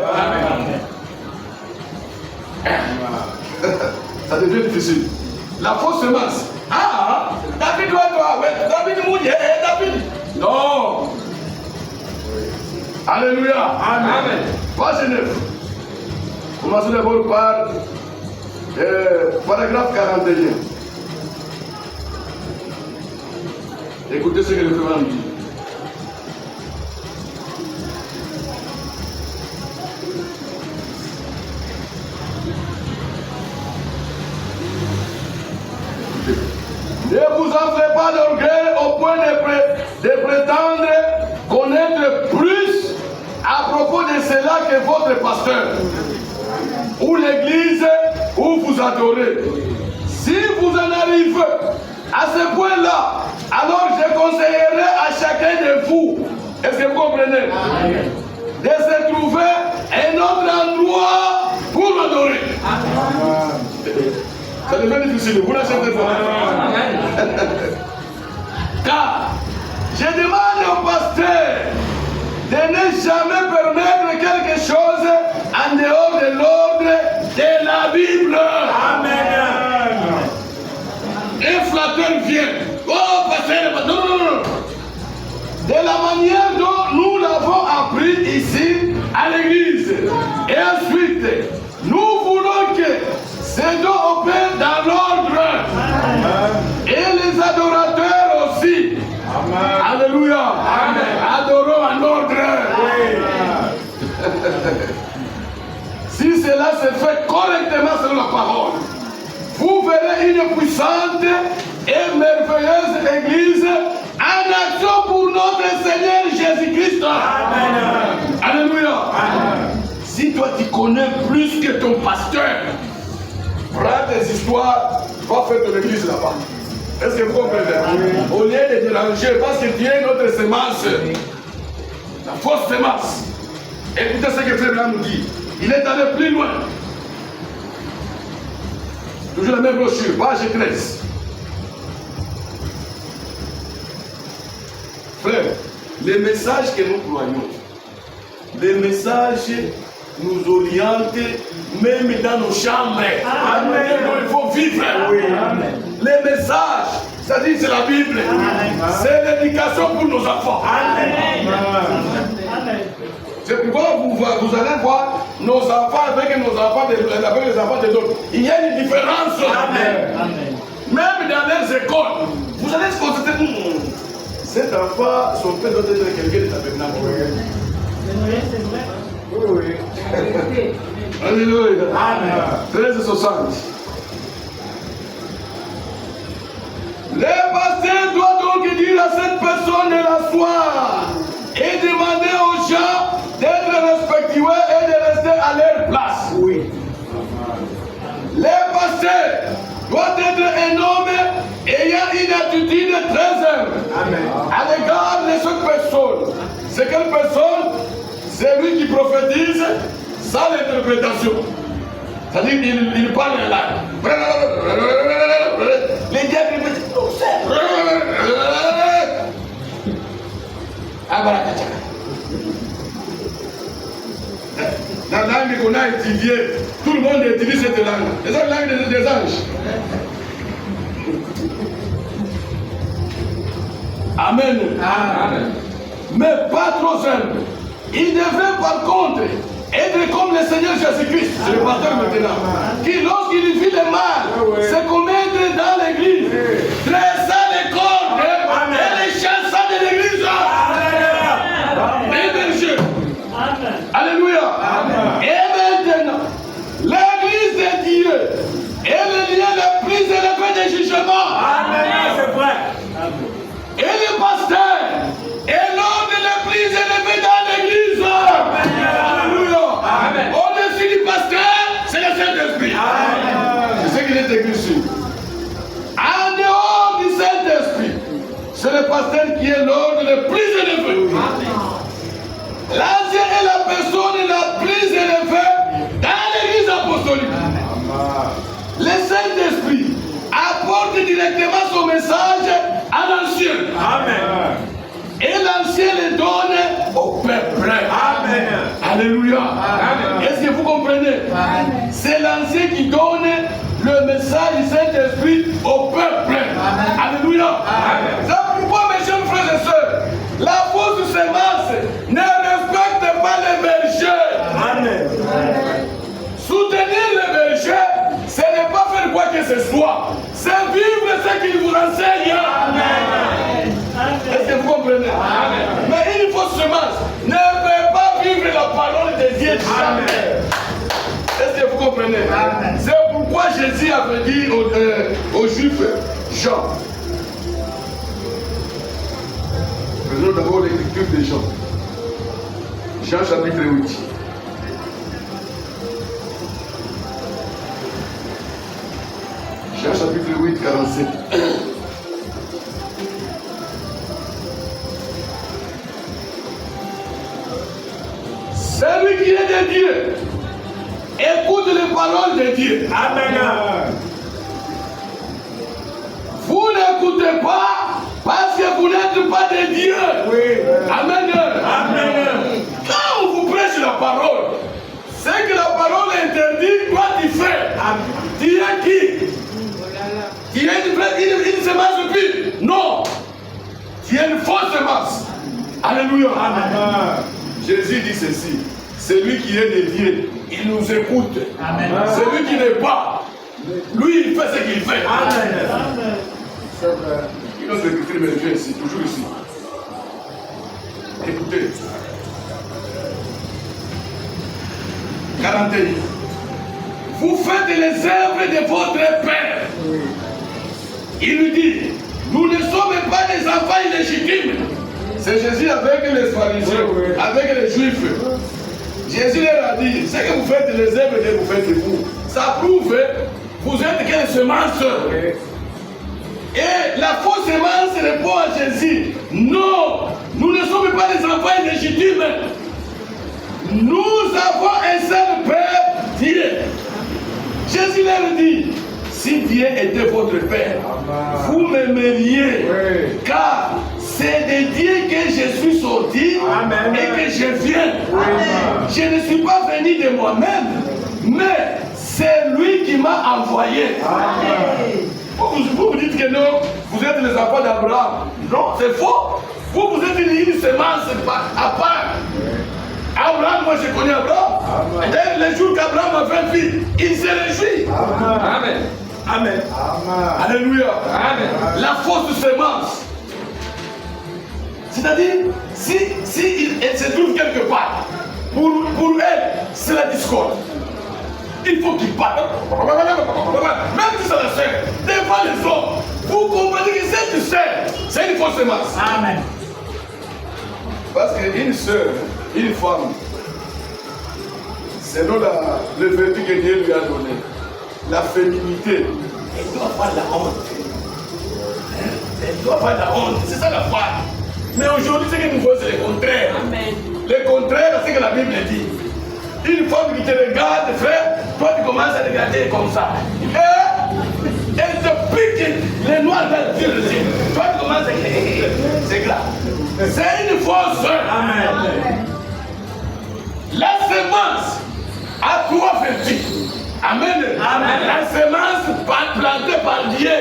Ça devient difficile. La fausse semence. Ah, David doit David mouillé, David. Non. Alléluia. Amen. Page 9. Commençons d'abord par paragraphe 41. Écoutez ce que le frère dit. Ne vous en faites pas d'orgueil au point de prétendre connaître plus à propos de cela que votre pasteur ou l'église où vous adorez. Si vous en arrivez à ce point-là, alors je conseillerais à chacun de vous, est-ce que vous comprenez? Amen, de se trouver un autre endroit pour adorer. Amen. Ça devient difficile, vous l'acceptez pas. Car je demande au pasteur de ne jamais permettre quelque chose en dehors de l'ordre de la Bible. Amen. Un flatteur vient. Oh, pasteur, non. De la manière dont nous l'avons appris ici à l'église. Et ensuite, nous voulons que ces dons opèrent dans l'ordre. Et les adorateurs aussi. Amen. Alléluia. Amen. Adorons en ordre. Oui. correctement selon la parole, vous verrez une puissante et merveilleuse Église en action pour notre Seigneur Jésus-Christ. Amen. Alléluia. Amen. Si toi tu connais plus que ton pasteur, prends tes histoires, va faire ton église là-bas. Est-ce que vous comprenez? Au lieu de déranger, parce que tu es notre semence, la fausse semence. Écoutez ce que Frère Branham nous dit. Il est allé plus loin. Toujours la même brochure, page 13. Frère, les messages que nous croyons, les messages nous orientent même dans nos chambres. Amen. Il faut vivre. Oui. Amen. Les messages, c'est-à-dire c'est la Bible. C'est l'éducation pour nos enfants. Amen. Amen. C'est pourquoi vous allez voir nos enfants avec les enfants de d'autres. Il y a une différence. Amen. Amen. Même dans les écoles, vous allez se constater, cet enfant, son père doit être quelqu'un de tabernacle. C'est vrai. Oui. Alléluia. Amen. 13,60. Le pasteur doit donc dire à cette personne de l'asseoir et demander aux gens d'être respectueux et de rester à leur place. Oui. Le pasteur doit être un homme ayant une attitude très humble à l'égard de cette personne. C'est quelle personne? C'est lui qui prophétise sans l'interprétation. C'est-à-dire qu'il parle là. Les diables disent la langue qu'on a étudiée, tout le monde utilise cette langue. C'est la langue des anges. Amen. Amen. Mais pas trop simple. Il devrait par contre être comme le Seigneur Jésus-Christ, c'est le pasteur maintenant, qui lorsqu'il vit le mal, se commettre dans l'église, dressa les cordes et les chassa de l'église. Hébergé. Alléluia. Et maintenant, l'église de Dieu est le lieu le plus élevé des jugements. Amen. C'est vrai. Et le pasteur est l'homme le plus élevé dans l'église. Alléluia. Au-dessus du pasteur, c'est le Saint-Esprit. C'est ce qu'il est écrit ici. En dehors du Saint-Esprit, c'est le pasteur qui est l'ordre le plus élevé. L'ancien est la personne la plus élevée dans l'église apostolique. Le Saint-Esprit apporte directement son message à l'ancien. Amen. Et l'ancien le donne au peuple. Amen. Alléluia. Est-ce que vous comprenez? C'est l'ancien qui donne le message du Saint-Esprit au peuple. Alléluia. C'est pourquoi, mes chers frères et sœurs, la fausse semence ne respecte pas les bergers. Amen. Soutenir les bergers, ce n'est pas faire quoi que ce soit. C'est vivre ce qu'ils vous enseignent. Amen. Est-ce que vous comprenez? Amen. Mais une fausse semence ne peut pas vivre la parole de Dieu jamais. Est-ce que vous comprenez? Amen. C'est pourquoi Jésus avait dit aux Juifs, Jean. Prenons d'abord l'écriture de Jean. Jean chapitre 8. Jean chapitre 8, 47. Celui qui est de Dieu, écoute les paroles de Dieu. Amen. Vous n'écoutez pas parce que vous n'êtes pas de Dieu. Oui. Amen. Amen. Quand on vous prêche la parole, c'est que la parole interdit, toi tu fais. Tu es qui? Tu es une semence pure? Non. Tu es une fausse semence. Alléluia. Amen. Jésus dit ceci. Celui qui est de Dieu, il nous écoute. Amen. Celui qui n'est pas, lui il fait ce qu'il fait. Amen. C'est vrai. Il nous écrit mes yeux ici, toujours ici. Écoutez. 41. vous faites les œuvres de votre Père. Il lui dit, nous ne sommes pas des enfants illégitimes. C'est Jésus avec les pharisiens, avec les juifs. Jésus leur a dit, ce que vous faites les œuvres que vous faites vous, ça prouve vous êtes quelle semence. Et la fausse semence répond à Jésus, non, nous ne sommes pas des enfants illégitimes. Nous avons un seul Père, Dieu. Jésus leur dit, si Dieu était votre Père, vous m'aimeriez, car c'est de Dieu que je suis sorti et que je viens. Je ne suis pas venu de moi-même, mais c'est lui qui m'a envoyé. Vous dites que non, vous êtes les enfants d'Abraham. Non, c'est faux. Vous êtes une semence à part. Abraham, moi je connais Abraham. Et d'ailleurs, le jour qu'Abraham a fait un fils, il s'est réjoui. Amen. Amen. Alléluia. Amen. La fausse semence. C'est-à-dire, si elle se trouve quelque part, pour elle, c'est la discorde. Il faut qu'il parle. Même si c'est la sœur, devant les hommes, vous comprenez que cette sœur, c'est une fausse semence. Amen. Parce qu'une sœur, une femme, selon le vertu que Dieu lui a donné, la féminité, elle doit avoir la honte. Elle doit avoir la honte. C'est ça la foi. Mais aujourd'hui, ce que nous voyons, c'est le contraire. Amen. Le contraire, c'est ce que la Bible dit. Une femme qui te regarde, frère, toi tu commences à regarder comme ça. Et elle te pique les noirs dans le ciel. Toi tu commences à... C'est grave. C'est une fausse. Amen. La semence a trois vertus. Amen. Amen. La semence plantée par Dieu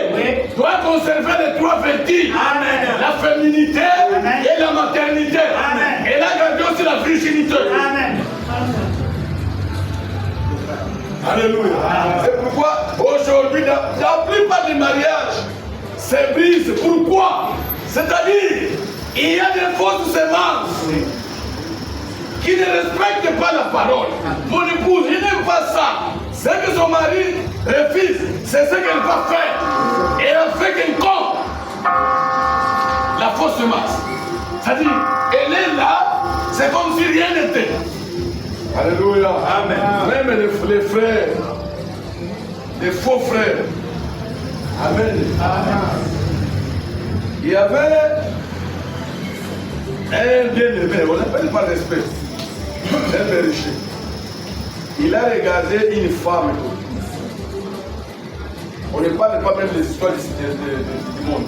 doit conserver les trois vertus. Amen. La féminité. Amen. Et la maternité. Amen. Et la gardée aussi la virginité. Amen. Alléluia. C'est pourquoi aujourd'hui, la plupart des mariages se brisent. Pourquoi? C'est-à-dire, il y a des fausses semences qui ne respectent pas la parole. Mon épouse, il n'aime pas ça. Ce que son mari refuse, c'est ce qu'elle va faire. Et elle fait qu'un con. La fausse semence. C'est-à-dire, elle est là, c'est comme si rien n'était. Alléluia. Amen. Même les frères, les faux frères. Amen. Il y avait un bien-aimé, on l'appelle par respect, un berger. Il a regardé une femme. On ne parle pas même des histoires du monde.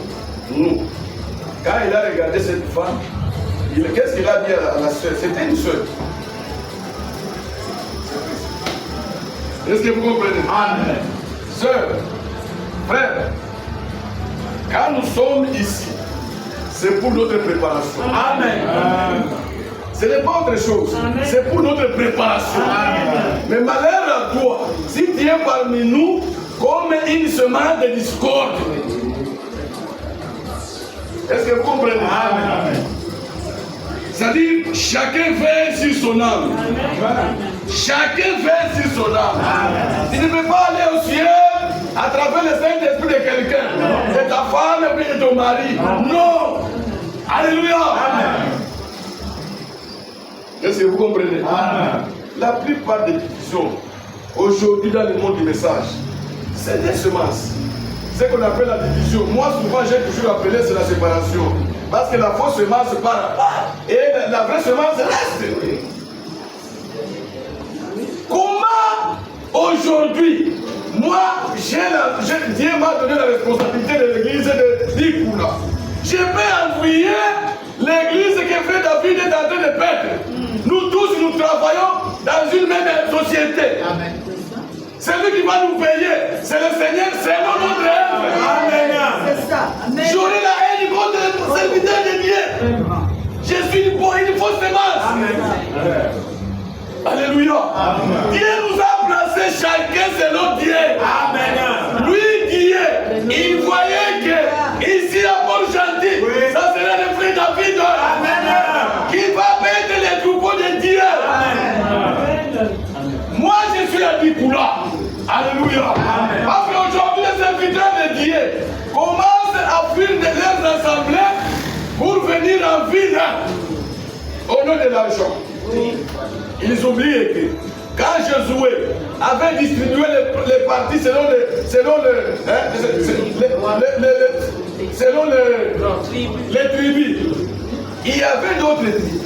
Nous. Quand il a regardé cette femme, qu'est-ce qu'il a dit à la soeur? C'était une soeur. Est-ce que vous comprenez? Amen. Sœur, frère, quand nous sommes ici, c'est pour notre préparation. Amen. Ce n'est pas autre chose. C'est pour notre préparation. Amen. Mais malheur à toi, si tu es parmi nous comme une semence de discorde. Est-ce que vous comprenez? Amen. C'est-à-dire, chacun veille sur son âme. Chacun veille sur son âme. Tu ne peux pas aller au ciel à travers le Saint-Esprit de quelqu'un, de ta femme et de ton mari. Non. Alléluia. Amen. Est-ce que vous comprenez? Amen. La plupart des divisions aujourd'hui dans le monde du message, c'est des semences. Ce qu'on appelle la division. Moi, souvent, j'ai toujours appelé c'est la séparation. Parce que la fausse semence part et la vraie semence reste. Comment aujourd'hui, moi, Dieu m'a donné la responsabilité de l'église de Dikoula. Je peux envoyer l'église que frère David est en train de perdre. Nous tous, nous travaillons dans une même société. Amen. C'est lui qui va nous payer. C'est le Seigneur, c'est notre œuvre. Amen. C'est ça. J'aurai la haine contre le serviteur de Dieu. Je suis une fausse semence. Amen. Alléluia. Amen. Dieu nous a placé chacun selon Dieu. Amen. Lui, Dieu, il voyait que ici à Port-Gentil, ça serait le frère David. Amen. Qui va perdre les troupeaux de Dieu. Amen. Moi, je suis à Dikoula. Alléluia. Parce qu'aujourd'hui, les serviteurs de Dieu commencent à fuir de leurs assemblées pour venir en ville au nom de l'argent. Ils oublient que quand Josué avait distribué les parties selon les tribus, il y avait d'autres tribus.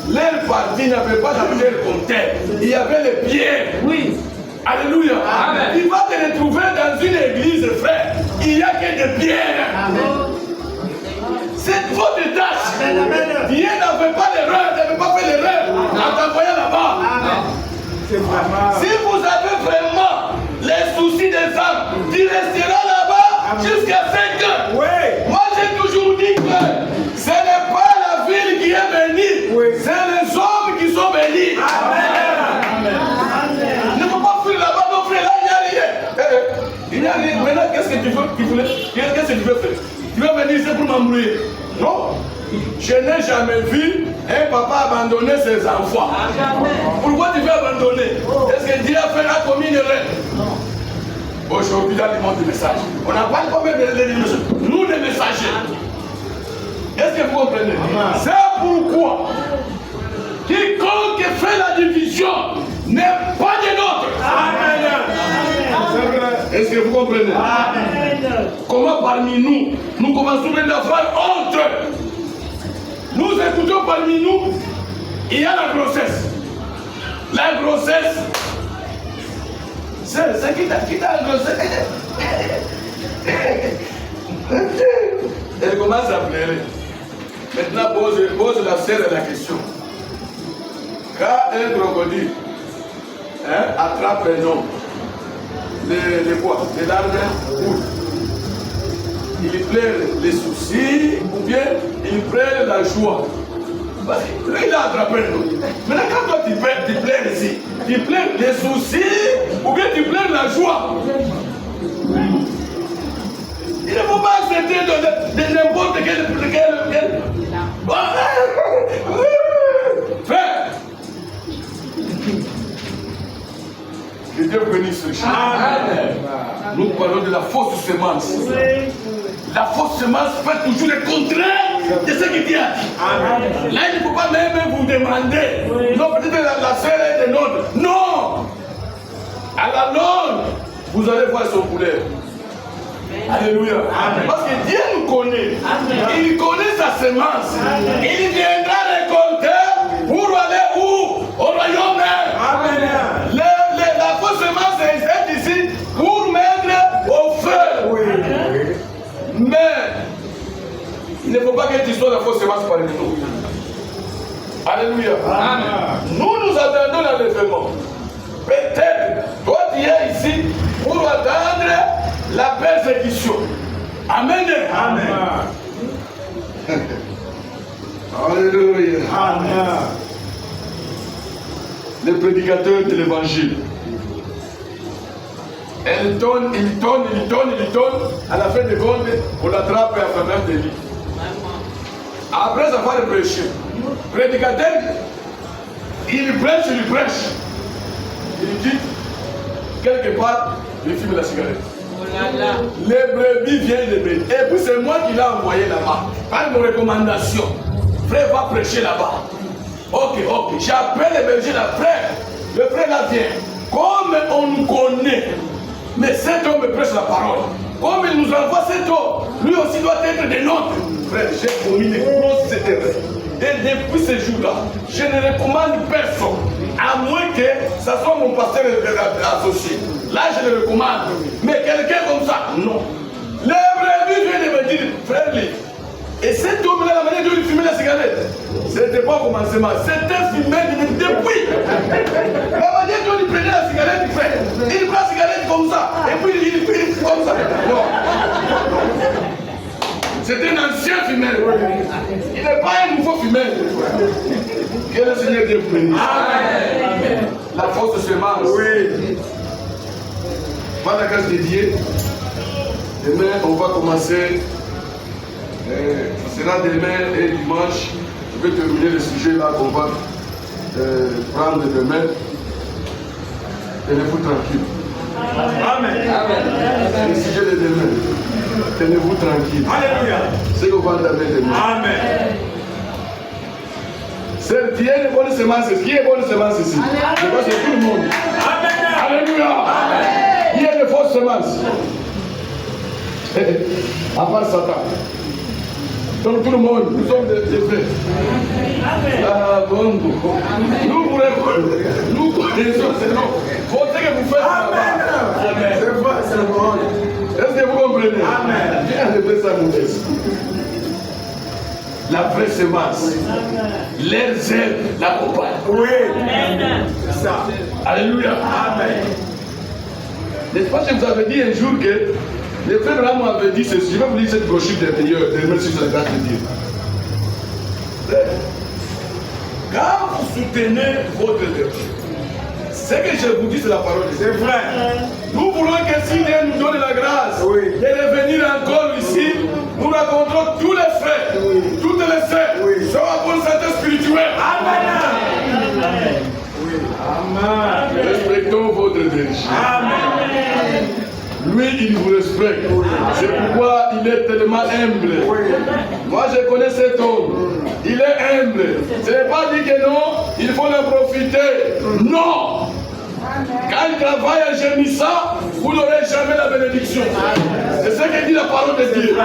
Leur partie n'avait pas d'argent compteur. Il y avait les pierres. Oui. Alléluia. Amen. Tu vas te retrouver dans une église, frère. Il n'y a que des pierres. Amen. C'est votre tâche. Dieu n'avait pas l'erreur, n'avait pas fait l'erreur en t'envoyant là-bas. Si vous avez vraiment les soucis des âmes, tu resteras là-bas jusqu'à 5 heures. Oui. Moi, j'ai toujours dit que ce n'est pas la ville qui est bénie, c'est les hommes qui sont bénis. Amen. Ne faut pas fuir là-bas, non frère, là, il n'y a rien. Il n'y a rien. Maintenant, qu'est-ce que tu veux, qu'est-ce que tu veux faire? Tu veux venir ici pour m'embrouiller? Non. Je n'ai jamais vu un papa abandonner ses enfants. Pourquoi tu veux abandonner? Est-ce que Dieu a commis une erreur? Non. Aujourd'hui, dans le monde du message, on n'a pas le problème de nous les messagers. Est-ce que vous comprenez? C'est pourquoi quiconque fait la division n'est pas des nôtres. Est-ce que vous comprenez? Comment parmi nous commençons à faire honte? Nous écoutons parmi nous, il y a la grossesse. La grossesse, c'est qui t'a la grossesse? Elle commence à pleurer. Maintenant, pose la sœur la question. Quand un crocodile attrape un homme, les larmes coulent. Il pleure les soucis ou bien il pleure la joie. Lui, il a attrapé un homme. Maintenant, quand toi tu pleures ici, tu pleures les soucis ou bien tu pleures la joie. Il ne faut pas accepter de n'importe quel. Frère, que Dieu bénisse les gens. Nous parlons de la fausse semence. La fausse semence fait toujours le contraire de ce que Dieu a dit. Là, il ne faut pas même vous demander. Non, peut-être la sœur est des nôtres. Non! À la longue, vous allez voir son couleur. Alléluia. Parce que Dieu nous connaît. Il connaît sa semence. Il viendra récolter pour aller où? Au royaume. La fausse semence est ici pour mettre au feu. Mais il ne faut pas que tu sois la fausse semence parmi nous. Alléluia. Nous attendons l'enlèvement. Peut-être, toi tu es ici pour attendre la persécution. Amen. Alléluia. Les prédicateurs de l'évangile. Il tourne. À la fin de compte, on l'attrape et à la de lui. Après avoir prêché, prédicateur, il prêche. Il dit, quelque part, il fume la cigarette. Les brebis viennent de brebis. Et puis c'est moi qui l'ai envoyé là-bas. Par mon recommandation, frère va prêcher là-bas. Ok. J'appelle les bergers là, frère. Le frère là vient. Comme on nous connaît, mais cet homme prêche la parole. Comme il nous envoie cet homme, lui aussi doit être des nôtres. Frère, j'ai commis des grosses erreurs. Et depuis ce jour-là, je ne recommande personne, à moins que ce soit mon pasteur associé. Là, je le recommande. Mais quelqu'un comme ça, non. Les brebis viennent de me dire, frère, et cet homme-là, la manière dont il fumait la cigarette, ce n'était pas au commencement, c'était fumé depuis. La manière dont il prenait la cigarette, frère, il prend la cigarette comme ça, et puis il fume comme ça. Non. C'est un ancien fumeur. Il n'est pas un nouveau fumeur. Que le Seigneur Dieu vous bénisse. Amen. La fausse semence. Oui. Par la grâce de Dieu, demain on va commencer. Ce sera demain et dimanche. Je vais terminer le sujet là qu'on va prendre demain. Tenez-vous tranquille. Et si je les demande, tenez-vous tranquille. Alléluia. C'est que vous entendez de nous. Amen. C'est qui est une bonne semence? Qui est bonne semence ici? Je pense que c'est tout le monde. Amen. Alléluia. Qui est de fausses semences? À part Satan. Donc tout le monde, nous sommes des frères. Ah bon, nous connaissons ce nom. Faut que vous faites. Amen. C'est vrai, c'est bon. Est-ce que vous comprenez? Amen. Viens de ça, mon fils. La vraie semence. Les ailes l'accompagnent. Oui. C'est ça. Alléluia. Amen. N'est-ce pas que je vous avais dit un jour que le frère Ram avait dit ceci. Je vais vous lire cette brochure d'intérieur. Merci sur la grâce de Dieu. Quand vous soutenez votre Dieu, ce que je vous dis, c'est la parole de Dieu. C'est vrai. Nous voulons que si Dieu nous donne la grâce de revenir encore ici, nous rencontrons tous les frères, toutes les sœurs, sont en bonne santé spirituelle. Amen. Amen. Respectons votre dirige. Amen. Lui, il vous respecte. C'est pourquoi il est tellement humble. Moi, je connais cet homme. Il est humble. Ce n'est pas dit que non, il faut en profiter. Non. Quand il travaille en gémissant, vous n'aurez jamais la bénédiction. C'est ce que dit la parole de Dieu.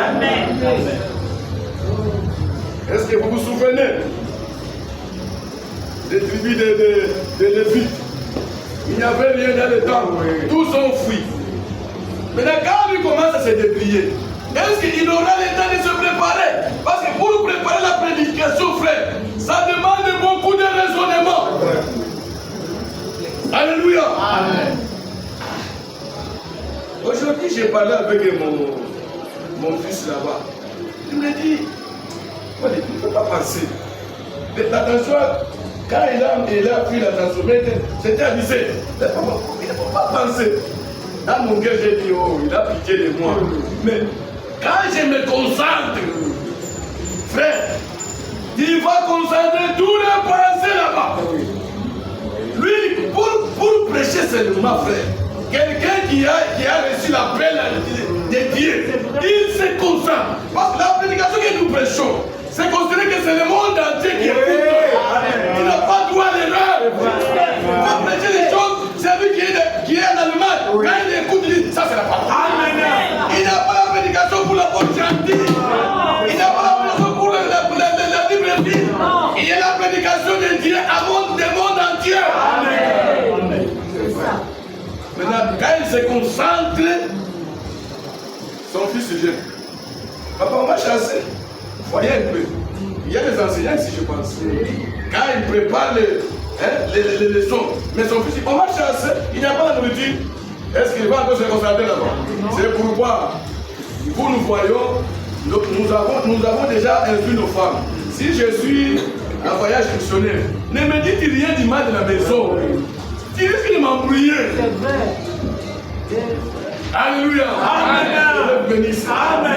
Est-ce que vous vous souvenez des tribus de Lévites? Il n'y avait rien dans le temps. Tous ont fui. Maintenant, quand il commence à se déplier, est-ce qu'il aura le temps de se préparer? Parce que pour préparer la prédication, frère, ça demande beaucoup de raisonnement. Alléluia. Amen. Aujourd'hui, j'ai parlé avec mon fils là-bas. Il me dit, il ne faut pas penser. L'attention, quand il a pris l'attention, c'était avisé. Il ne faut pas penser. Dans mon cœur, j'ai dit, oh, il a pitié de moi. Mais quand je me concentre, frère, il va concentrer tous les pensées là-bas. Lui, pour prêcher seulement, frère, quelqu'un qui a reçu l'appel de Dieu, il se concentre. Parce que la prédication que nous prêchons, c'est considéré que c'est le monde entier qui écoute. Il n'a pas droit à l'erreur. Il faut prêcher des choses. C'est lui qui est en Allemagne. Quand il écoute, il dit, ça c'est la parole. Il n'a pas la prédication pour la bonne gentille. Il n'a pas la prédication pour la librairie. Il a la prédication de Dieu à monde entier. Amen. Maintenant, quand il se concentre, son fils se gêne. Papa, on va chasser. Voyez un peu. Il y a des enseignants ici, je pense. Quand ils préparent les leçons, mais son fils dit, on va chasser, il n'y a pas la nourriture. Est-ce qu'il va encore se concentrer là-bas? C'est pourquoi, vous nous voyons, nous avons déjà instruit nos femmes. Si je suis en voyage missionnaire, ne me dites rien du mal de la maison. Tu risques de m'embrouiller. Alléluia. Amen. Amen.